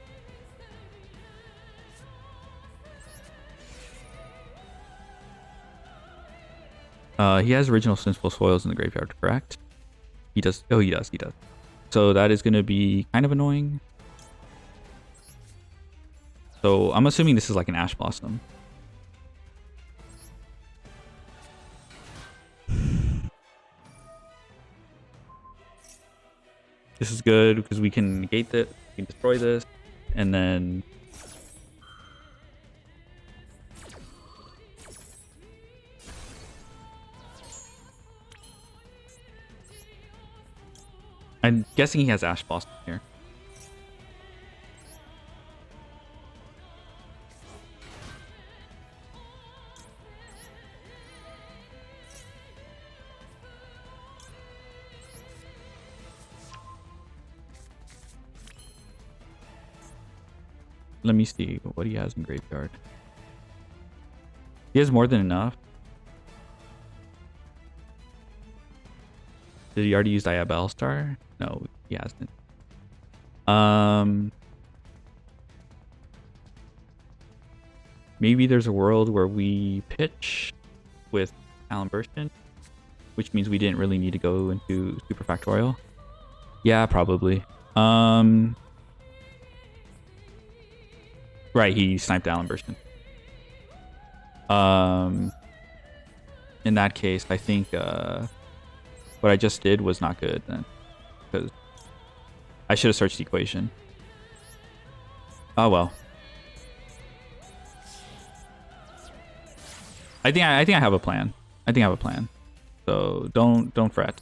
He has original Sinful Soils in the graveyard, correct? He does. Oh, he does. He does. So that is going to be kind of annoying. So I'm assuming this is like an Ash Blossom. This is good because we can negate it, we can destroy this, and then I'm guessing he has Ash Blossom here. Let me see what he has in graveyard. He has more than enough. Did he already use Diabell Star? No, he hasn't. Maybe there's a world where we pitch with Alan Burstyn, which means we didn't really need to go into Super Factorial. Yeah, probably. Right, he sniped Alan Burstyn. In that case, I think what I just did was not good then, because I should have searched the equation. Oh well. I think I have a plan. I think I have a plan. So don't fret.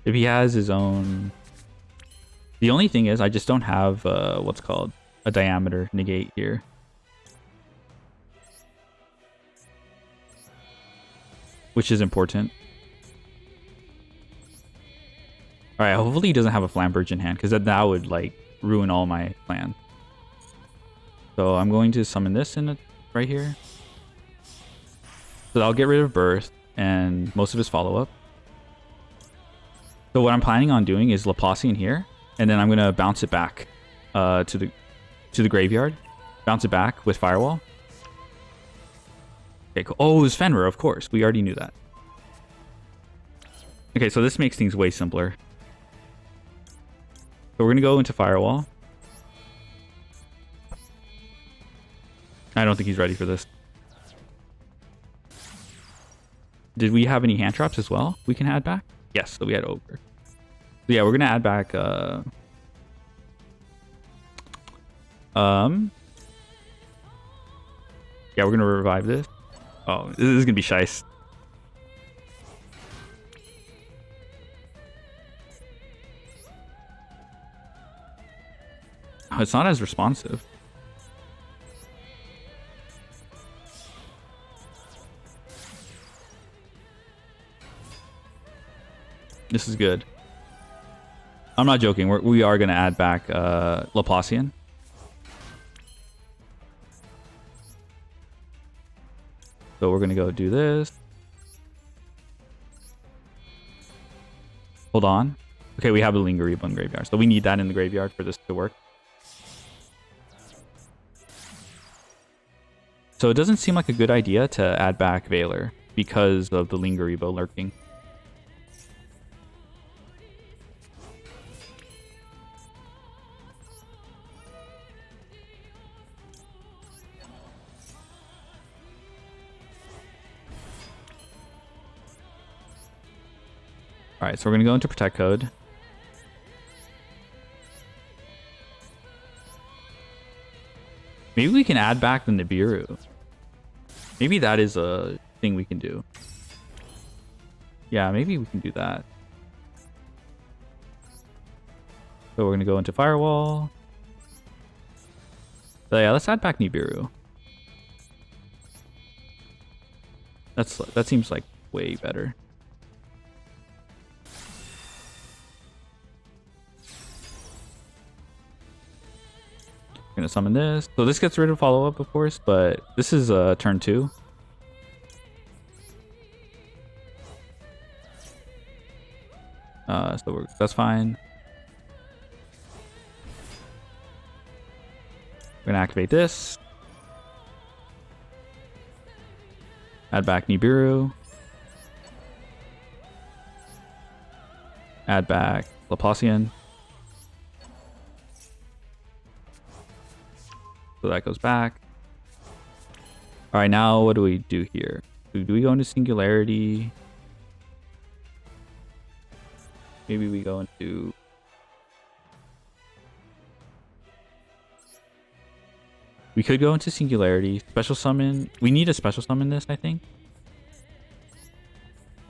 If he has his own, the only thing is I just don't have what's called a diameter negate here. Which is important. Alright, hopefully he doesn't have a Flamberge in hand, because that would like ruin all my plans. So I'm going to summon this in right here. So I'll get rid of Burst and most of his follow-up. So what I'm planning on doing is Laplacian here, and then I'm gonna bounce it back to the graveyard. Bounce it back with Firewall. Okay, cool. Oh, it was Fenrir, of course. We already knew that. Okay, so this makes things way simpler. So we're gonna go into Firewall. I don't think he's ready for this. Did we have any hand traps as well we can add back? Yes, so we had Ogre. So yeah, we're gonna add back yeah, we're gonna revive this. Oh, this is gonna be shice. Oh, it's not as responsive. This is good. I'm not joking. We are going to add back Laplacian. So we're going to go do this. Hold on. Okay, we have a Lingeriba in graveyard. So we need that in the graveyard for this to work. So it doesn't seem like a good idea to add back Veiler because of the Lingeriba lurking. Alright, so we're going to go into Protectcode. Maybe we can add back the Nibiru. Maybe that is a thing we can do. Yeah, maybe we can do that. So we're going to go into Firewall. So yeah, let's add back Nibiru. That seems like way better. Gonna summon this. So this gets rid of follow-up, of course, but this is turn 2. So that's fine. We're gonna activate this. Add back Nibiru. Add back Laplacian. So that goes back. All right, now what do we do here? Do we go into Singularity? Maybe we go into... We could go into Singularity. Special Summon. We need a Special Summon this, I think.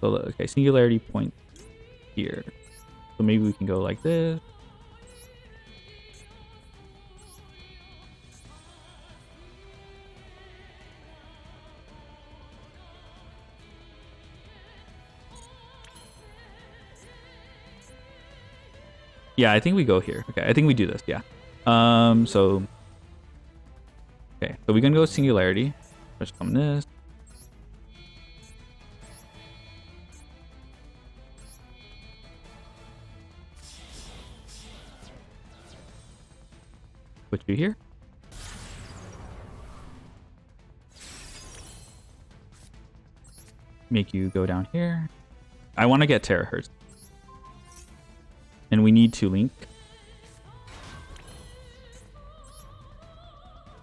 So, okay, Singularity point here. So maybe we can go like this. Yeah, I think we go here. Okay, I think we do this. Yeah. So. Okay, so we can go Singularity. Let's summon this. you here. Make you go down here. I want to get terahertz. And we need to link.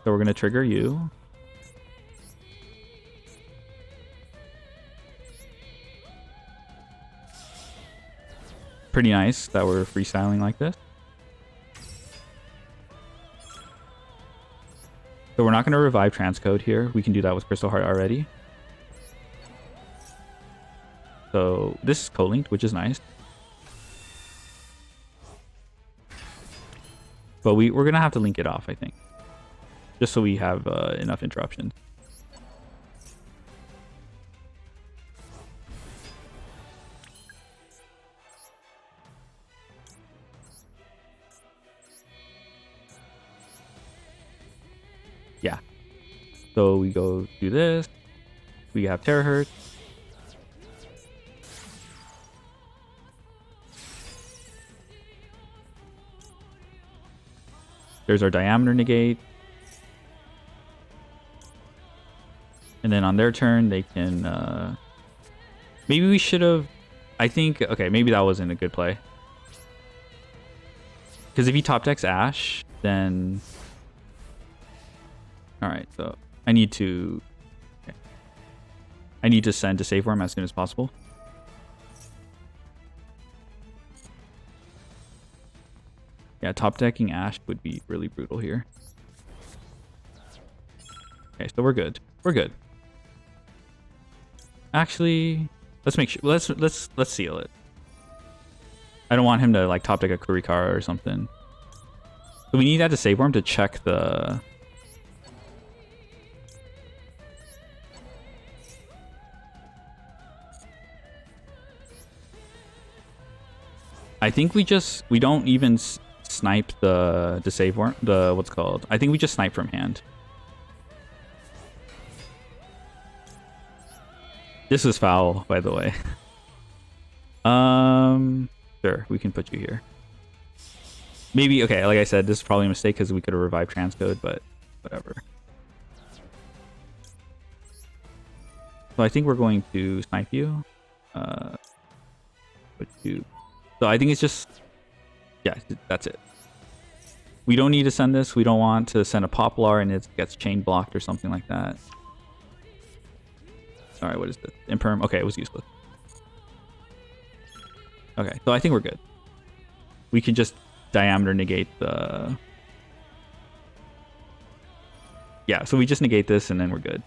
So we're going to trigger you. Pretty nice that we're freestyling like this. So we're not going to revive transcode here. We can do that with Crystal Heart already. So this is co-linked, which is nice. But we're going to have to link it off, I think. Just so we have enough interruptions. Yeah. So we go do this. We have terahertz. There's our diameter negate. And then on their turn, they can... maybe we should have... I think... Okay, maybe that wasn't a good play. Because if he top decks Ash, then... Alright, so I need to... Okay. I need to send to save for him as soon as possible. Yeah, top decking Ash would be really brutal here. Okay, so we're good. We're good. Actually, let's make sure. Let's seal it. I don't want him to like top deck a Kurikara or something. So we need that to save for him to check the. I think we don't even snipe the save worm, the what's called. I think we just snipe from hand. This is foul, by the way. Sure, we can put you here. Maybe, okay, like I said, this is probably a mistake because we could have revived transcode, but whatever. So I think we're going to snipe you. Put you. So I think it's just, yeah, that's it. We don't need to send this. We don't want to send a Poplar and it gets chain blocked or something like that. All right, what is this? Imperm. Okay, it was useless. Okay, so I think we're good. We can just diameter negate the... Yeah, so we just negate this and then we're good.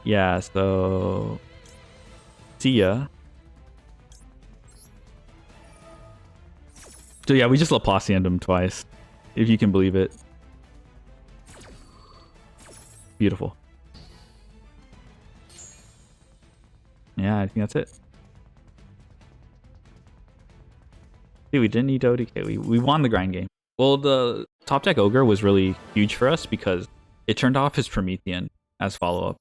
Yeah, so... See ya. So yeah, we just Laplacianed him twice, if you can believe it. Beautiful. Yeah, I think that's it. See, we didn't need ODK. We won the grind game. Well, the top deck Ogre was really huge for us because it turned off his Promethean as follow-up.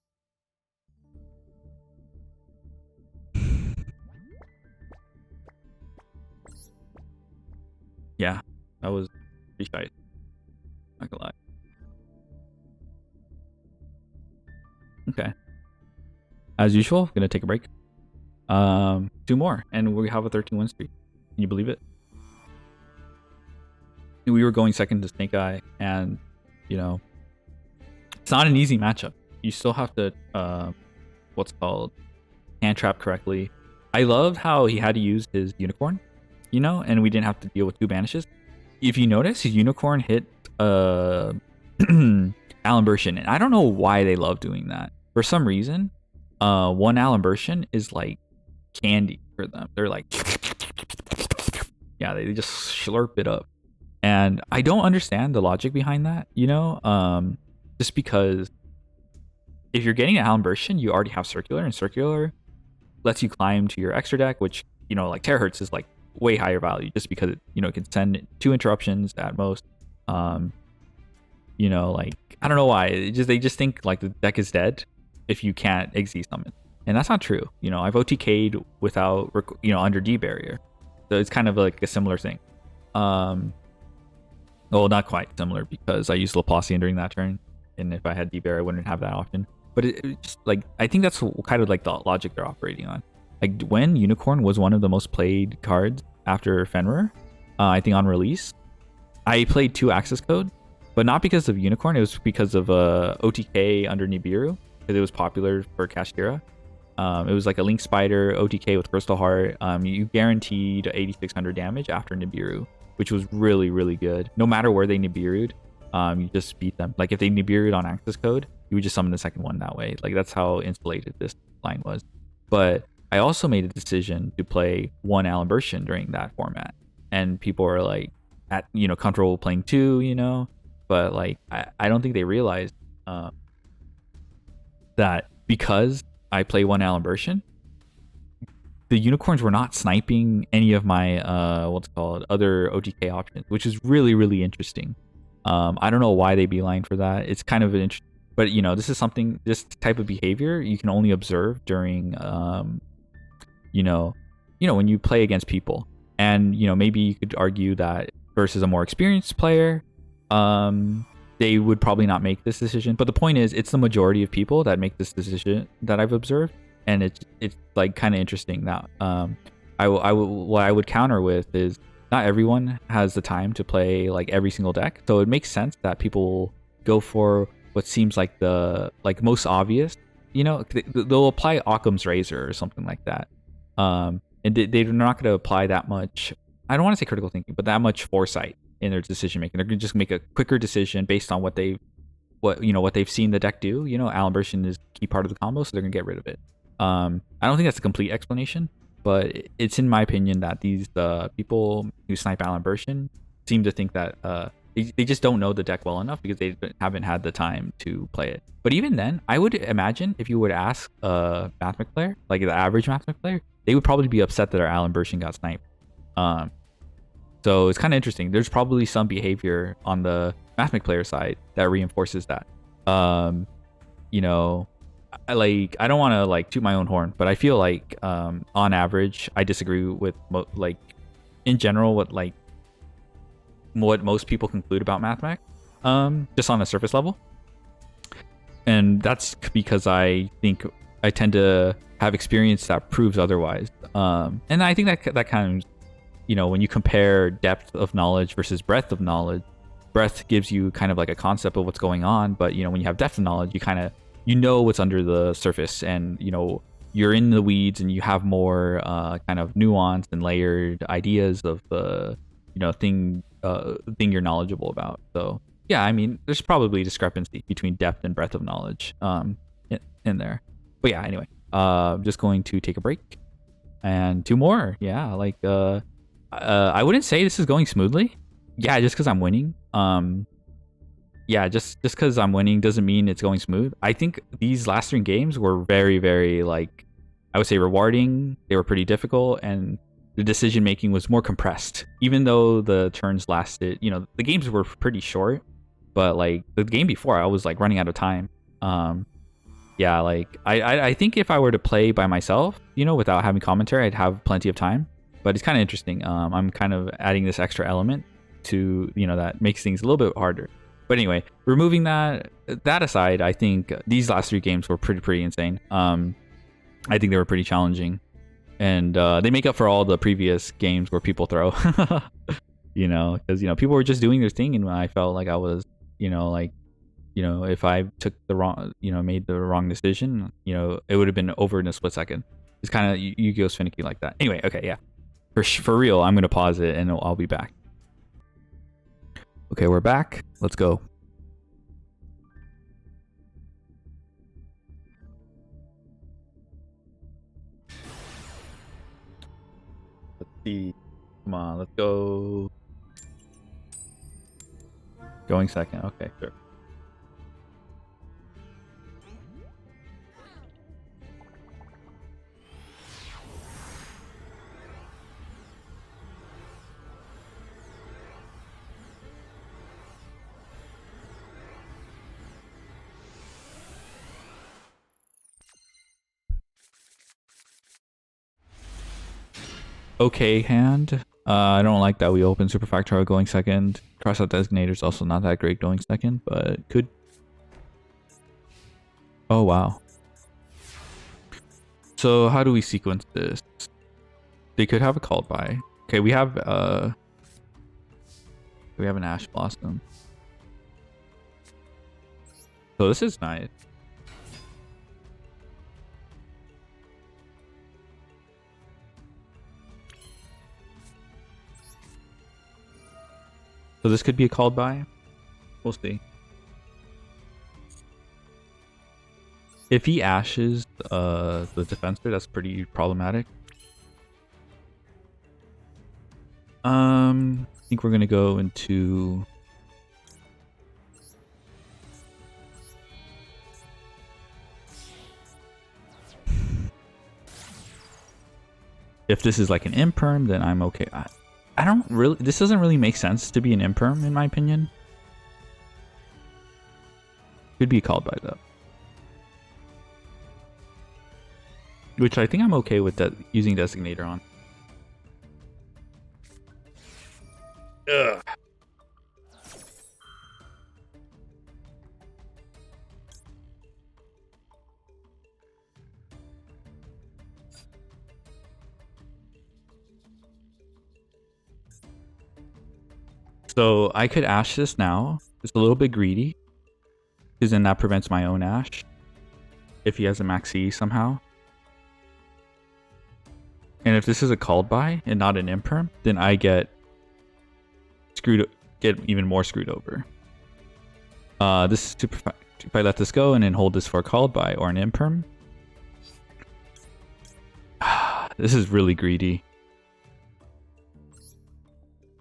Yeah, that was pretty shite. Not gonna lie. Okay. As usual, I'm gonna take a break. 2 more, and we have a 13-win streak. Can you believe it? We were going second to Snake Eye, and you know, it's not an easy matchup. You still have to, what's called, hand trap correctly. I loved how he had to use his unicorn, you know, and we didn't have to deal with 2 banishes. If you notice, his unicorn hit Alan Bershin, and I don't know why they love doing that. For some reason, 1 Alan Bershin is like candy for them. They're like, yeah, they just slurp it up. And I don't understand the logic behind that, you know, just because if you're getting an Alan Bershin, you already have Circular, and Circular lets you climb to your extra deck, which, you know, like terahertz is like way higher value just because it, you know, can send 2 interruptions at most. You know, like, I don't know why. They just think like the deck is dead if you can't XZ summon. And that's not true. You know, I've OTK'd without, you know, under D barrier. So it's kind of like a similar thing. Well, not quite similar because I used Laplacian during that turn, and if I had D-Bear, I wouldn't have that option. But it just like I think that's kind of like the logic they're operating on. Like when Unicorn was one of the most played cards after Fenrir, I think on release, I played 2 access code, but not because of Unicorn. It was because of OTK under Nibiru, because it was popular for Kashtira. It was like a Link Spider OTK with Crystal Heart. You guaranteed 8600 damage after Nibiru, which was really, really good. No matter where they Nibiru'd, you just beat them. Like if they Nibiru'd on access code, you would just summon the second one that way. Like that's how insulated this line was. But I also made a decision to play 1 Alimbertian during that format. And people were like, comfortable playing 2, but like I don't think they realized that because I play 1 Alimbertian, the unicorns were not sniping any of my other OTK options, which is really, really interesting. I don't know why they beeline for that. It's kind of an but this is something, this type of behavior you can only observe during when you play against people. And maybe you could argue that versus a more experienced player, they would probably not make this decision. But the point is, it's the majority of people that make this decision that I've observed, and it's like kind of interesting that what I would counter with is not everyone has the time to play like every single deck, so it makes sense that people go for what seems like the most obvious. They'll apply Occam's razor or something like that, and they're not going to apply that much. I don't want to say critical thinking, but that much foresight in their decision making. They're going to just make a quicker decision based on what they've seen the deck do. Alimbertian is a key part of the combo, so they're going to get rid of it. I don't think that's a complete explanation, but it's in my opinion that these people who snipe Alimbertian seem to think that they just don't know the deck well enough because they haven't had the time to play it. But even then, I would imagine if you would ask a Mathmech player, like the average Mathmech player, they would probably be upset that our Alimbertian got sniped. So it's kind of interesting. There's probably some behavior on the Mathmech player side that reinforces that. I don't want to toot my own horn, but I feel like on average I disagree with in general what most people conclude about Mathmech, just on a surface level. And that's because I think I tend to have experience that proves otherwise. And I think that kind of, when you compare depth of knowledge versus breadth of knowledge, breadth gives you kind of like a concept of what's going on, but when you have depth of knowledge, you kind of what's under the surface, and you're in the weeds and you have more kind of nuanced and layered ideas of the thing you're knowledgeable about. So yeah, I mean, there's probably discrepancy between depth and breadth of knowledge in there. But yeah, anyway, just going to take a break and 2 more. Yeah, I wouldn't say this is going smoothly. Yeah, just because I'm winning. Just because I'm winning doesn't mean it's going smooth. I think these last 3 games were very, very I would say rewarding. They were pretty difficult, and the decision making was more compressed. Even though the turns lasted, the games were pretty short, but the game before I was running out of time. I think if I were to play by myself, without having commentary, I'd have plenty of time. But it's kind of interesting. I'm kind of adding this extra element to that makes things a little bit harder. But anyway, removing that aside, I think these last 3 games were pretty insane. I think they were pretty challenging, and they make up for all the previous games where people throw. Because people were just doing their thing, and I felt like I was if I took the wrong made the wrong decision, it would have been over in a split second. It's kind of Yu-Gi-Oh's finicky like that. Anyway, okay, yeah, for real, I'm gonna pause it and I'll be back. Okay, we're back. Let's go. Let's see. Come on, let's go. Going second. Okay, sure. okay hand. I don't like that we open super factorial going second. Cross out designator is also not that great going second, but could. Oh wow. So how do we sequence this? They could have a called by. Okay, we have an Ash Blossom. So this is nice. So this could be a called by. We'll see. If he ashes the defensor, that's pretty problematic. I think we're gonna go into if this is like an imperm, then I'm okay. I don't really. This doesn't really make sense to be an imperm in my opinion. Could be called by though, which I think I'm okay with that using designator on. Ugh. So I could ash this now. It's a little bit greedy, because then that prevents my own ash if he has a max E somehow. And if this is a called by and not an imperm, then I get even more screwed over. This is if I let this go and then hold this for a called by or an imperm. This is really greedy.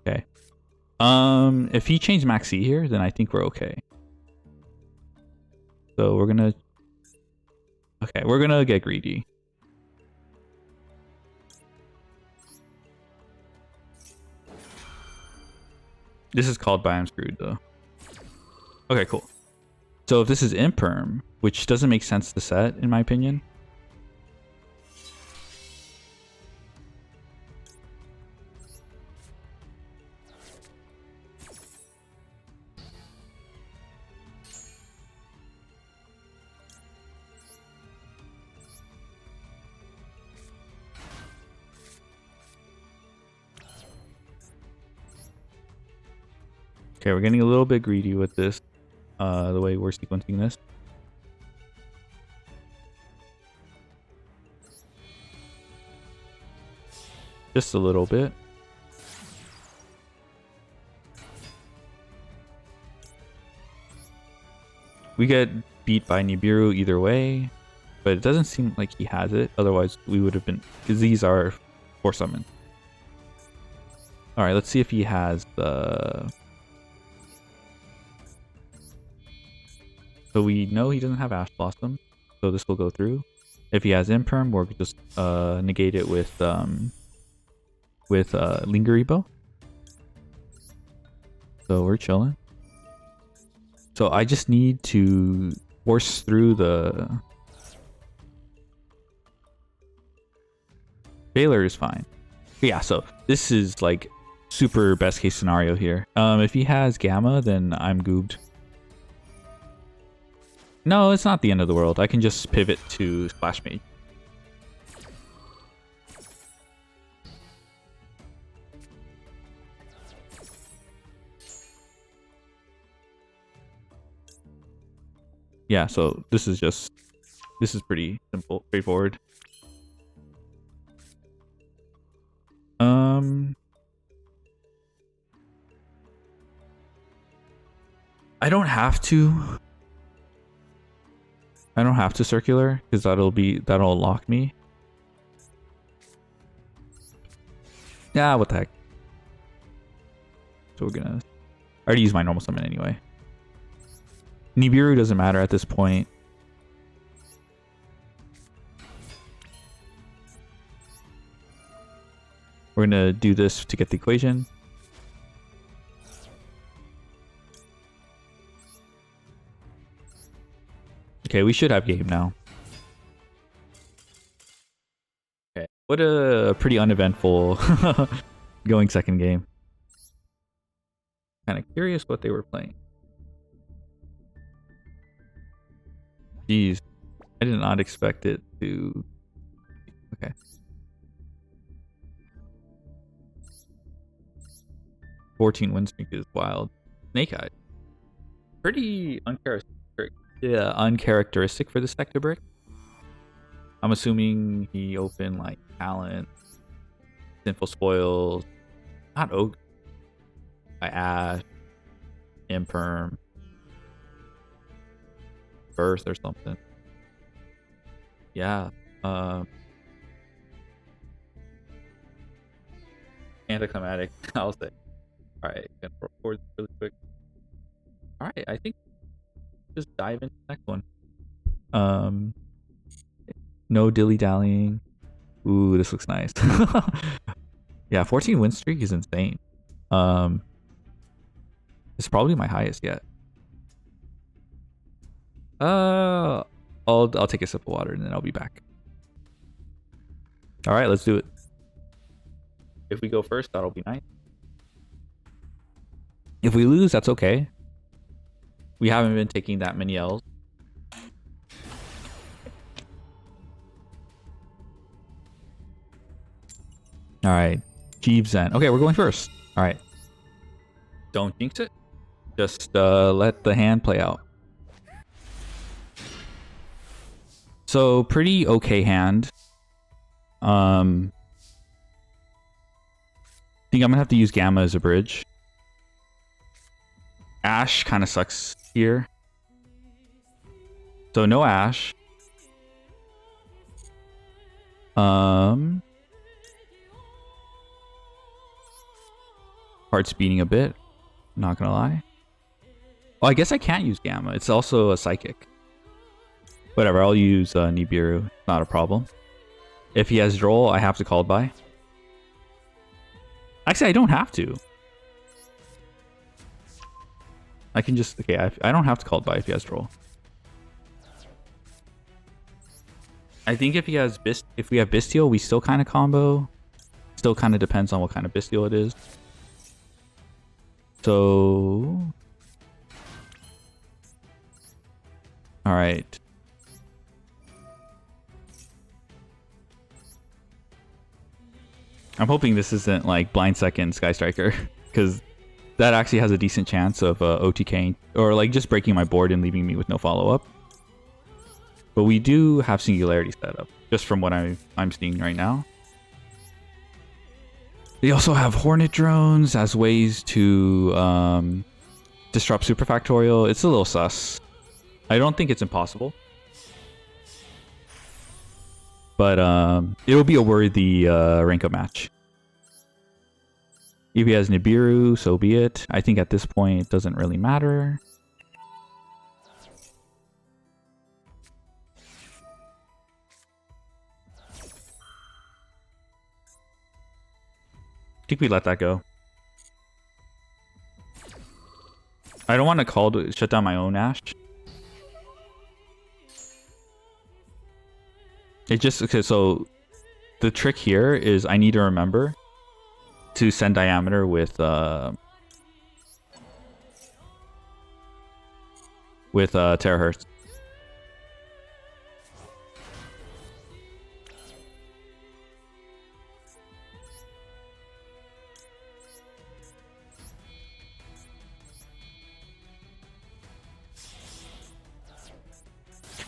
Okay. If he changed max E here, then I think we're okay. So we're gonna get greedy. This is called by I'm screwed though. Okay, cool. So if this is imperm, which doesn't make sense to set in my opinion. Okay, we're getting a little bit greedy with this, the way we're sequencing this. Just a little bit. We get beat by Nibiru either way, but it doesn't seem like he has it. Otherwise, we would have been, because these are 4 summons. All right, let's see if he has the. So we know he doesn't have Ash Blossom, so this will go through. If he has Imperm, we'll just negate it with Lingeribo. So we're chilling. So I just need to force through the. Baylor is fine. But yeah, so this is like super best case scenario here. If he has Gamma, then I'm goobed. No, it's not the end of the world. I can just pivot to Splash Mage. Yeah, so this is pretty simple, straightforward. I don't have to. I don't have to circular because that'll lock me. Yeah, what the heck. So we're gonna. I already used my normal summon anyway. Nibiru doesn't matter at this point. We're gonna do this to get the equation. Okay, we should have game now. What a pretty uneventful going second game. Kind of curious what they were playing. Jeez, I did not expect it to. Okay. "14 win streak is wild." Snake Eye. Pretty uncharacteristic for this deck to break. I'm assuming he opened like Talent, Sinful Spoils, not Oak, by Ash, Imperm, Birth or something. Yeah. Anticlimactic, I'll say. Alright, gonna record this really quick. Alright, I think just dive into the next one. No dilly-dallying. Ooh, this looks nice. Yeah, 14 win streak is insane. It's probably my highest yet. I'll take a sip of water and then I'll be back. All right, let's do it. If we go first, that'll be nice. If we lose, that's okay. We haven't been taking that many L's. All right, Jeeves Zen. Okay, we're going first. All right. Don't jinx it. Just let the hand play out. So pretty okay hand. I think I'm gonna have to use Gamma as a bridge. Ash kind of sucks here. So no Ash. Heart's beating a bit. Not gonna lie. Oh, I guess I can't use Gamma. It's also a psychic. Whatever, I'll use Nibiru. Not a problem. If he has Droll, I have to call by. Actually, I don't have to. I can just... Okay, I don't have to call by if he has Droll. I think if he has if we have Bestial, we still kind of combo. Still kind of depends on what kind of Bestial it is. So... Alright. I'm hoping this isn't like Blind Second Sky Striker, because that actually has a decent chance of OTK or like just breaking my board and leaving me with no follow-up. But we do have Singularity set up, just from what I'm seeing right now. They also have Hornet drones as ways to disrupt Super Factorial. It's a little sus. I don't think it's impossible, but it'll be a worthy rank up match. If he has Nibiru, so be it. I think at this point it doesn't really matter. I think we let that go. I don't want to call to shut down my own Ash. It just... Okay, so the trick here is I need to remember to send Diameter with Terahertz.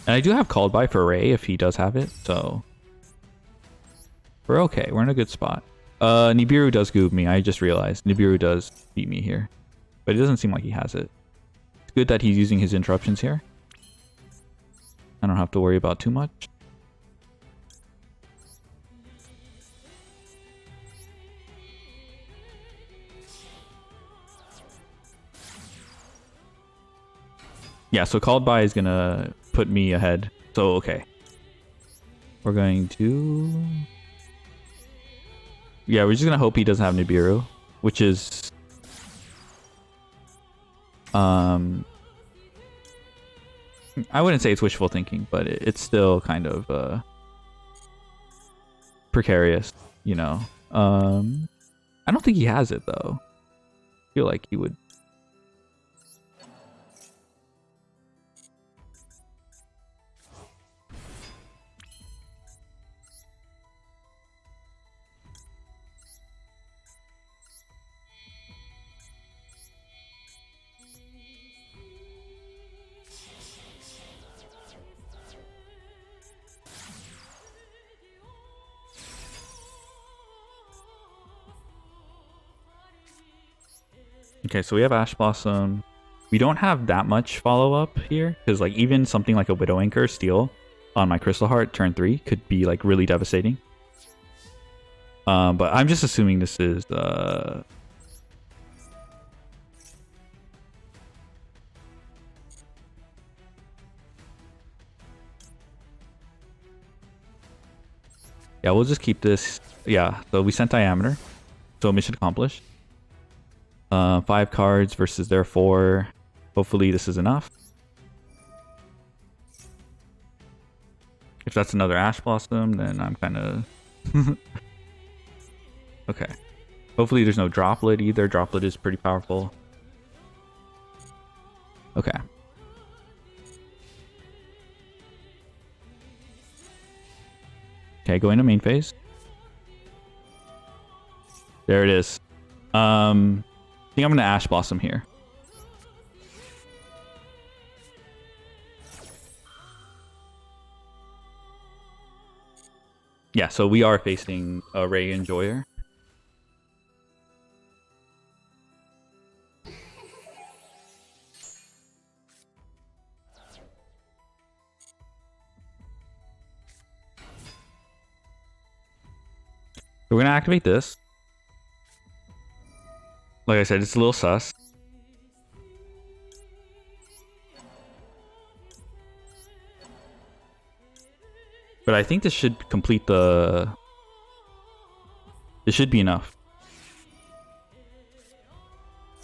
And I do have called by for Ray if he does have it, so we're okay. We're in a good spot. Nibiru does goob me. I just realized Nibiru does beat me here, but it doesn't seem like he has it. It's good that he's using his interruptions here. I don't have to worry about too much. Yeah, so called by is gonna put me ahead. So okay, we're going to... Yeah, we're just gonna hope he doesn't have Nibiru, which is I wouldn't say it's wishful thinking, but it's still kind of precarious, you know. I don't think he has it though. I feel like he would. Okay, so we have Ash Blossom. We don't have that much follow-up here, because like even something like a Widow Anchor steal on my Crystal Heart turn 3 could be like really devastating. But I'm just assuming this is yeah, we'll just keep this. Yeah, so we sent Diameter. So mission accomplished. 5 cards versus their 4. Hopefully this is enough. If that's another Ash Blossom, then I'm kind of... Okay. Hopefully there's no Droplet either. Droplet is pretty powerful. Okay. Okay, going to main phase. There it is. I think I'm going to Ash Blossom here. Yeah, so we are facing a Ray Enjoyer. We're going to activate this. Like I said, it's a little sus. But I think this should complete the... This should be enough.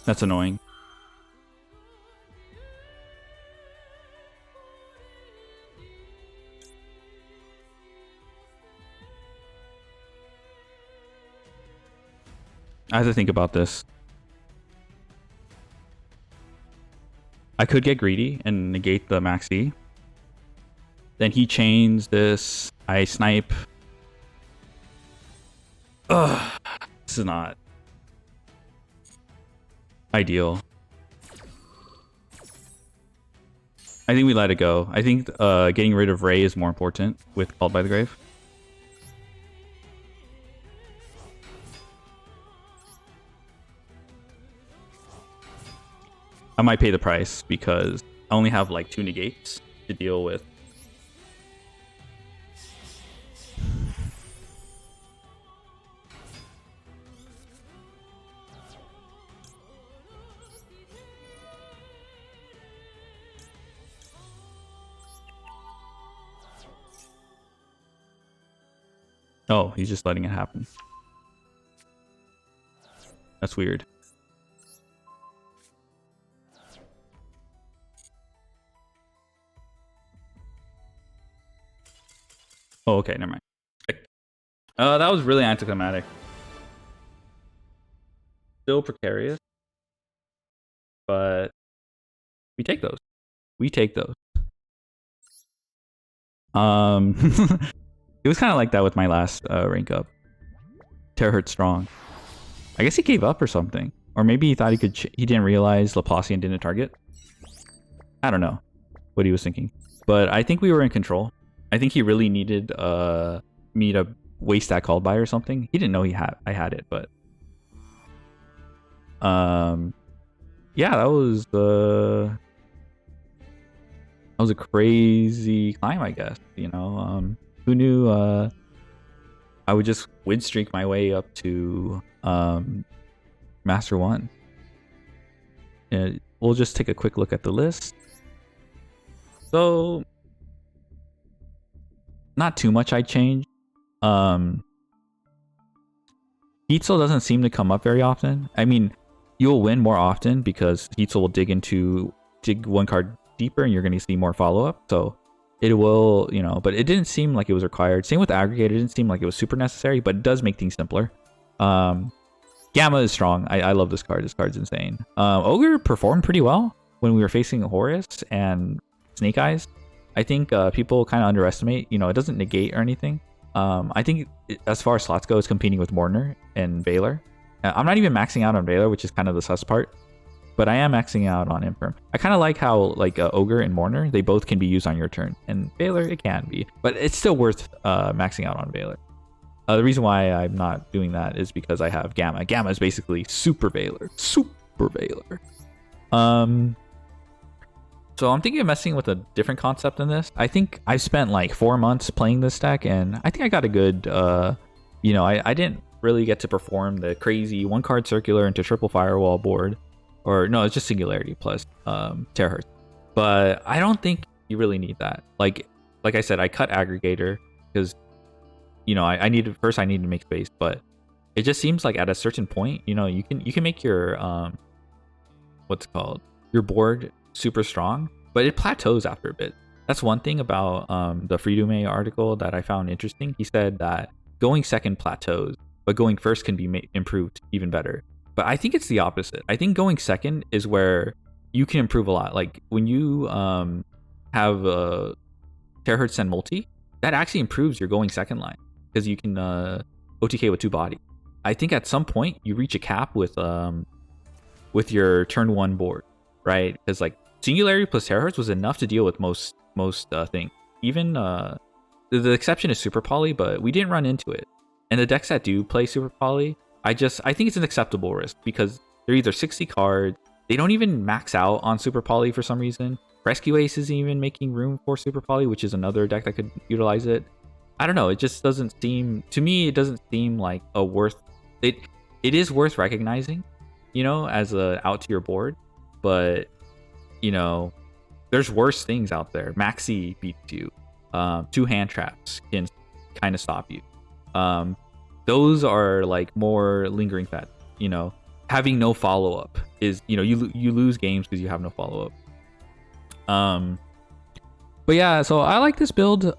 That's annoying. I have to think about this. I could get greedy and negate the max D. Then he chains this. I snipe. Ugh. This is not ideal. I think we let it go. I think getting rid of Ray is more important with Called by the Grave. I might pay the price because I only have like 2 negates to deal with. Oh, he's just letting it happen. That's weird. Oh, okay, never mind. That was really anticlimactic. Still precarious. But we take those. We take those. It was kind of like that with my last rank up. Terror hurt strong. I guess he gave up or something. Or maybe he thought he could... he didn't realize Laplacian didn't target. I don't know what he was thinking. But I think we were in control. I think he really needed me to waste that called by or something. He didn't know I had it, but yeah, that was a crazy climb, I guess. You know, who knew I would just win streak my way up to Master 1. And we'll just take a quick look at the list. So not too much I changed. Heatzel doesn't seem to come up very often. I mean, you'll win more often because Heatzel will dig 1 card deeper and you're going to see more follow-up. So it will, but it didn't seem like it was required. Same with aggregator, it didn't seem like it was super necessary, but it does make things simpler. Gamma is strong. I love this card. This card's insane. Ogre performed pretty well when we were facing Horus and Snake Eyes. I think people kind of underestimate, it doesn't negate or anything. I think as far as slots go, it's competing with Mortner and Valor. I'm not even maxing out on Valor, which is kind of the sus part. But I am maxing out on Infirm. I kind of like how Ogre and Mortner, they both can be used on your turn. And Valor, it can be. But it's still worth maxing out on Valor. The reason why I'm not doing that is because I have Gamma. Gamma is basically Super Valor. Super Valor. So I'm thinking of messing with a different concept than this. I think I spent like 4 months playing this deck. And I think I got a good, I didn't really get to perform the crazy 1-card circular into triple Firewall board. Or no, it's just Singularity plus Terahertz. But I don't think you really need that. Like I said, I cut Aggregator because I needed to make space. But it just seems like at a certain point, you can make your your board super strong, but it plateaus after a bit. That's one thing about the Freedume article that I found interesting. He said that going second plateaus, but going first can be improved even better. But I think it's the opposite. I think going second is where you can improve a lot. Like when you have Terahertz and multi, that actually improves your going second line because you can OTK with 2 bodies. I think at some point you reach a cap with your turn 1 board, right? Because like Singularity plus Terahertz was enough to deal with most things. Even the exception is Super Poly, but we didn't run into it. And the decks that do play Super Poly, I think it's an acceptable risk because they're either 60 cards. They don't even max out on Super Poly for some reason. Rescue Ace isn't even making room for Super Poly, which is another deck that could utilize it. I don't know. It just doesn't seem, to me, it doesn't seem like a worth, it is worth recognizing, as a out to your board. But, there's worse things out there. Maxi beats you. 2 hand traps can kind of stop you. Those are like more lingering threats. Having no follow-up is, you lose games because you have no follow-up. But yeah, so I like this build.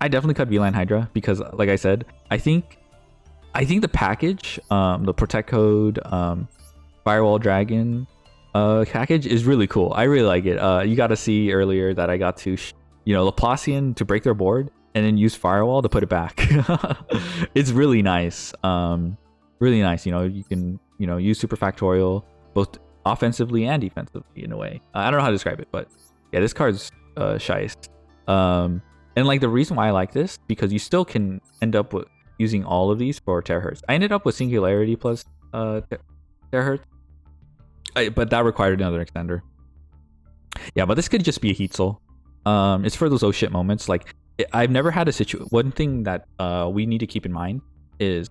I definitely cut VLAN Hydra because, like I said, I think the package, the Protectcode, Firewall Dragon package is really cool. I really like it. You got to see earlier that I got to, Laplacian to break their board and then use Firewall to put it back. It's really nice. Really nice. You can, use Super Factorial both offensively and defensively in a way. I don't know how to describe it, but yeah, this card's shiest. And like the reason why I like this, because you still can end up with using all of these for Terahertz. I ended up with Singularity plus Terahertz, but that required another extender. Yeah, but this could just be a heat soul. It's for those oh shit moments. Like I've never had a situation. One thing that we need to keep in mind is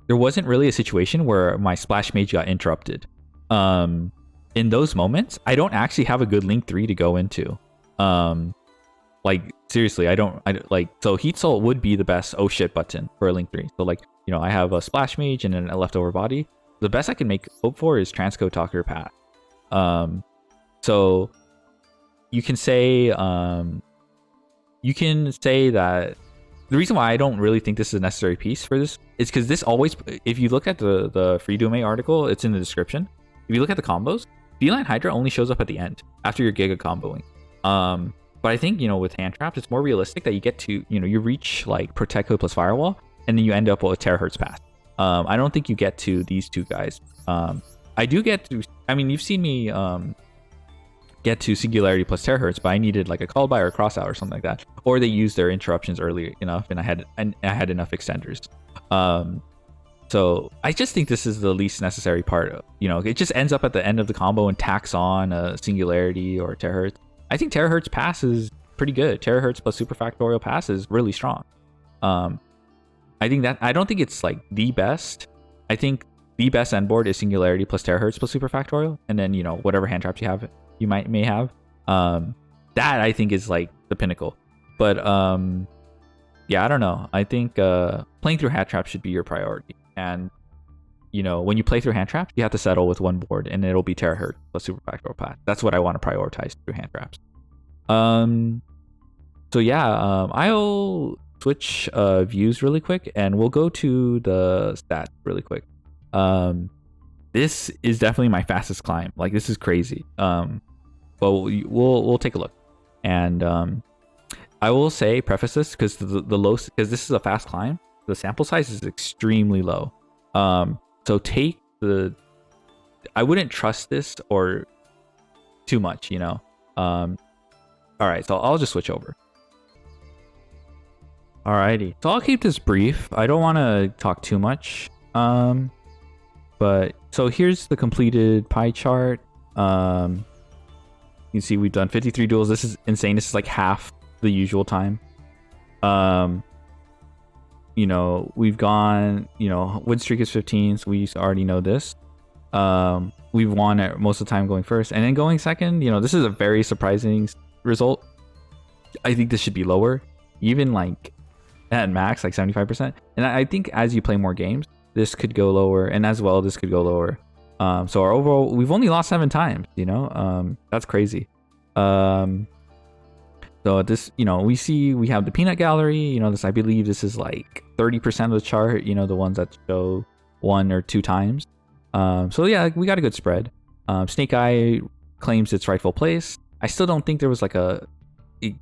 there wasn't really a situation where my Splash Mage got interrupted. In those moments, I don't actually have a good Link 3 to go into. Like seriously, I like, so Heat Soul would be the best oh shit button for a Link 3. So like, I have a Splash Mage and then a leftover body. The best I can hope for is Transcode Talker Path. So you can say that the reason why I don't really think this is a necessary piece for this is because this always, if you look at the Freedume article, it's in the description. If you look at the combos, Beeline Hydra only shows up at the end after your Giga comboing. But I think, with hand traps, it's more realistic that you get to, you reach like Protectcode plus Firewall, and then you end up with a Terahertz path. I don't think you get to these two guys. I do get to, you've seen me get to Singularity plus Terahertz, but I needed like a call by or a cross out or something like that. Or they used their interruptions early enough and I had enough extenders. So I just think this is the least necessary part. It just ends up at the end of the combo and tacks on a Singularity or Terahertz. I think Terahertz pass is pretty good. Terahertz plus Super Factorial pass is really strong. I don't think it's like the best. I think the best end board is Singularity plus Terahertz plus Super Factorial, and then whatever hand traps you may have. That I think is like the pinnacle. But yeah, I don't know. I think playing through hand traps should be your priority. And when you play through hand traps, you have to settle with one board, and it'll be Terahertz plus Super Factorial path. That's what I want to prioritize through hand traps. So yeah, I'll switch views really quick, and we'll go to the stats really quick. This is definitely my fastest climb. Like, this is crazy. But we'll take a look, and I will say, preface this, because the low, because this is a fast climb, the sample size is extremely low. So take the, I wouldn't trust this or too much, you know. All right, so I'll just switch over. Alrighty, so I'll keep this brief. I don't want to talk too much. But so here's the completed pie chart. You can see we've done 53 duels. This is insane. This is like half the usual time. You know, we've gone, you know, win streak is 15, so we already know this. We've won at most of the time going first, and then going second. You know, this is a very surprising result. I think this should be lower, even like at max, like 75%. And I think as you play more games, this could go lower, and as well, this could go lower. So our overall, we've only lost 7 times. You know, that's crazy. So this, you know, we have the peanut gallery. You know, this, I believe this is like 30% of the chart. You know, the ones that show 1 or 2 times. So yeah, we got a good spread. Snake Eye claims its rightful place. I still don't think there was like a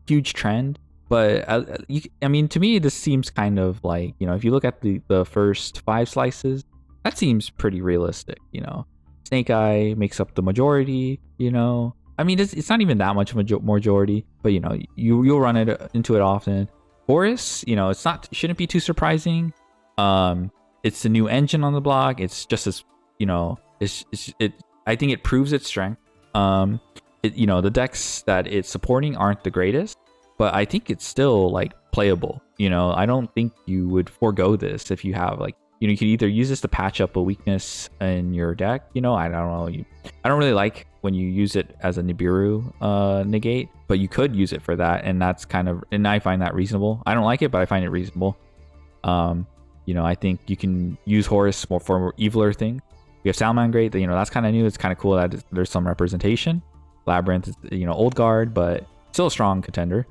huge trend, but I mean, to me, this seems kind of like, you know, if you look at the first 5 slices, that seems pretty realistic. You know, Snake Eye makes up the majority. You know, I mean, it's not even that much of a majority, but you know, you'll run into it often. Horus, you know, shouldn't be too surprising. It's the new engine on the block. It's just as, you know, I think it proves its strength. You know, the decks that it's supporting aren't the greatest, but I think it's still like playable. You know, I don't think you would forego this if you have like, you know, you could either use this to patch up a weakness in your deck. You know, I don't know. I don't really like when you use it as a Nibiru negate, but you could use it for that, and that's kind of, and I find that reasonable. I don't like it, but I find it reasonable. You know, I think you can use Horus more for eviler things. We have Salamangreat, you know, that's kind of new. It's kind of cool that there's some representation. Labyrinth is, you know, old guard, but still a strong contender.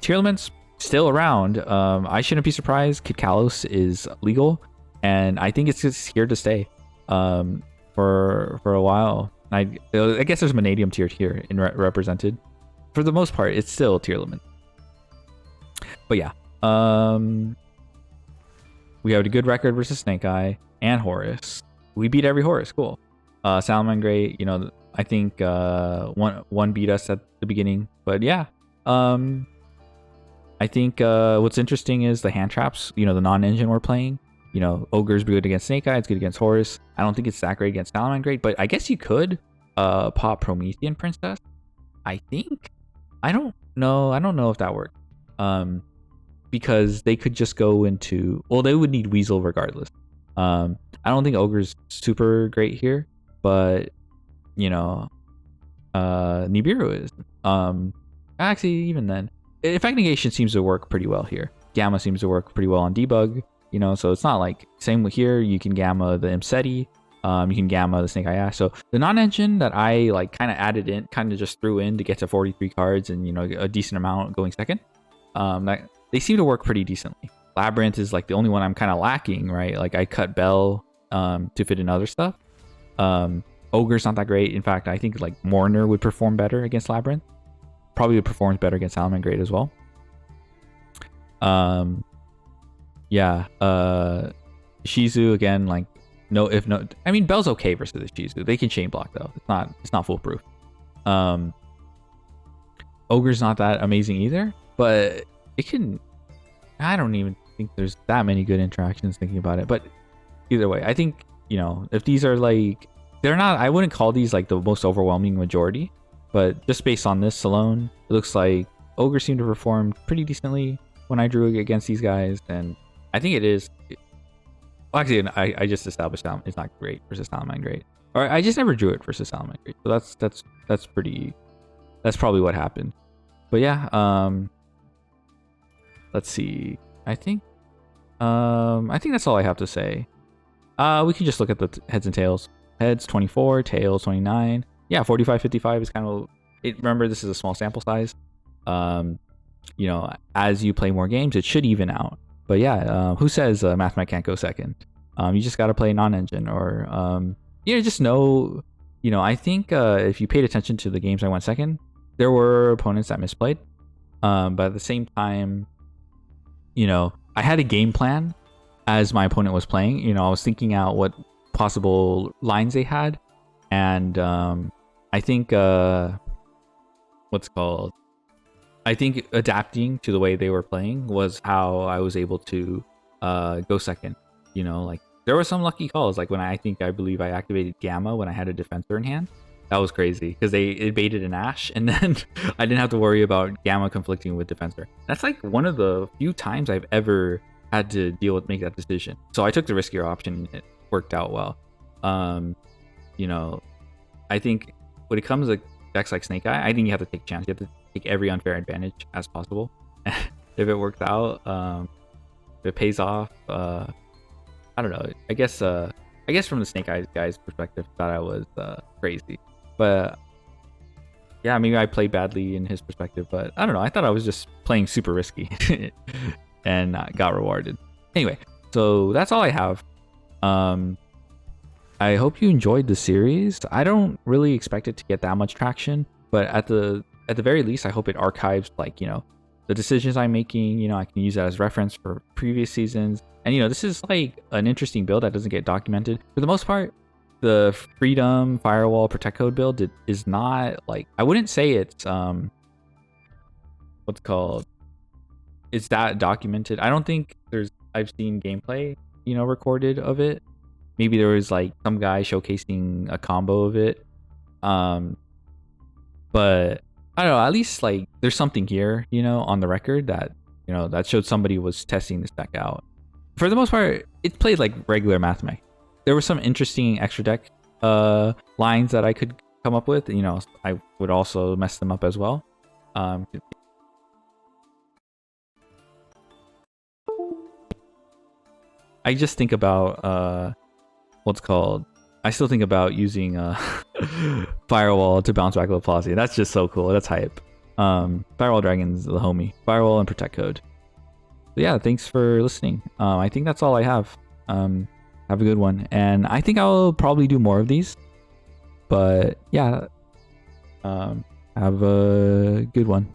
Tearlament's still around. I shouldn't be surprised. Kid Kalos is legal, and I think it's just here to stay for a while. I guess there's Vanadium tiered here and represented. For the most part, it's still Tearlament. But yeah, we have a good record versus Snake Eye and Horus. We beat every Horus. Cool. Salamangreat, you know, I think one beat us at the beginning, but yeah. I think what's interesting is the hand traps. You know, the non-engine we're playing. You know, Ogre's good against Snake Eye. It's good against Horus. I don't think it's that great against Salamangreat, but I guess you could pop Promethean Princess. I think. I don't know. I don't know if that works. Because they could just go into, well, they would need Weasel regardless. I don't think Ogre's super great here, but you know, Nibiru is. Actually, even then, Effect Negation seems to work pretty well here. Gamma seems to work pretty well on debug. You know, so it's not like, same with here. You can Gamma the Imseti. You can Gamma the Snake Eye Ash. So the non-engine that I like kind of added in, kind of just threw in to get to 43 cards and, you know, a decent amount going second. That they seem to work pretty decently. Labyrinth is like the only one I'm kind of lacking, right? Like I cut Bell to fit in other stuff. Ogre's not that great. In fact, I think like Mourner would perform better against Labyrinth. Probably would perform better against Salamangreat as well. Yeah. Shizu again, like I mean, Bell's okay versus the Shizu. They can chain block though. It's not foolproof. Ogre's not that amazing either, but it can. I don't even think there's that many good interactions thinking about it. But either way, I think, you know, if these are like, they're not, I wouldn't call these like the most overwhelming majority, but just based on this alone, it looks like Ogre seemed to perform pretty decently when I drew against these guys, and I think it is. Well, actually, I just established that it's not great versus Salamangreat, or I just never drew it versus Salamangreat, so that's probably what happened. But yeah, let's see. I think that's all I have to say. We can just look at the heads and tails. Heads 24, tails 29. Yeah, 45, 55 is kind of it. Remember, this is a small sample size. you know, as you play more games, it should even out. But yeah, who says Mathmech can't go second? You just got to play non-engine, or just know, I think if you paid attention to the games I went second, there were opponents that misplayed. But at the same time, I had a game plan as my opponent was playing. I was thinking out what possible lines they had, and I think I think adapting to the way they were playing was how I was able to go second. Like there were some lucky calls, like when I believe I activated Gamma when I had a defensor in hand. That was crazy because it baited an Ash, and then I didn't have to worry about Gamma conflicting with defensor. That's like one of the few times I've ever had to make that decision. So I took the riskier option. It worked out well. I think when it comes to decks like Snake Eye, I think you have to take a chance. You have to take every unfair advantage as possible. If it works out, if it pays off, I don't know. I guess from the Snake Eyes guy's perspective, thought I was crazy. But yeah, maybe I played badly in his perspective, but I don't know. I thought I was just playing super risky and got rewarded. Anyway, so that's all I have. I hope you enjoyed the series. I don't really expect it to get that much traction, but at the very least, I hope it archives the decisions I'm making. I can use that as reference for previous seasons. And this is like an interesting build that doesn't get documented. For the most part, the Freedom, Firewall, Protectcode build is not like, I wouldn't say it's it's that documented. I don't think I've seen gameplay recorded of it. Maybe there was like some guy showcasing a combo of it. But I don't know, at least like there's something here, on the record that that showed somebody was testing this deck out. For the most part, it played like regular Mathmech. There were some interesting extra deck lines that I could come up with. I would also mess them up as well. I just think about I still think about using Firewall to bounce back Laplace. That's just so cool. That's hype. Firewall Dragon's the homie. Firewall and Protectcode. But yeah, thanks for listening. I think that's all I have. Have a good one. And I think I'll probably do more of these. But yeah, have a good one.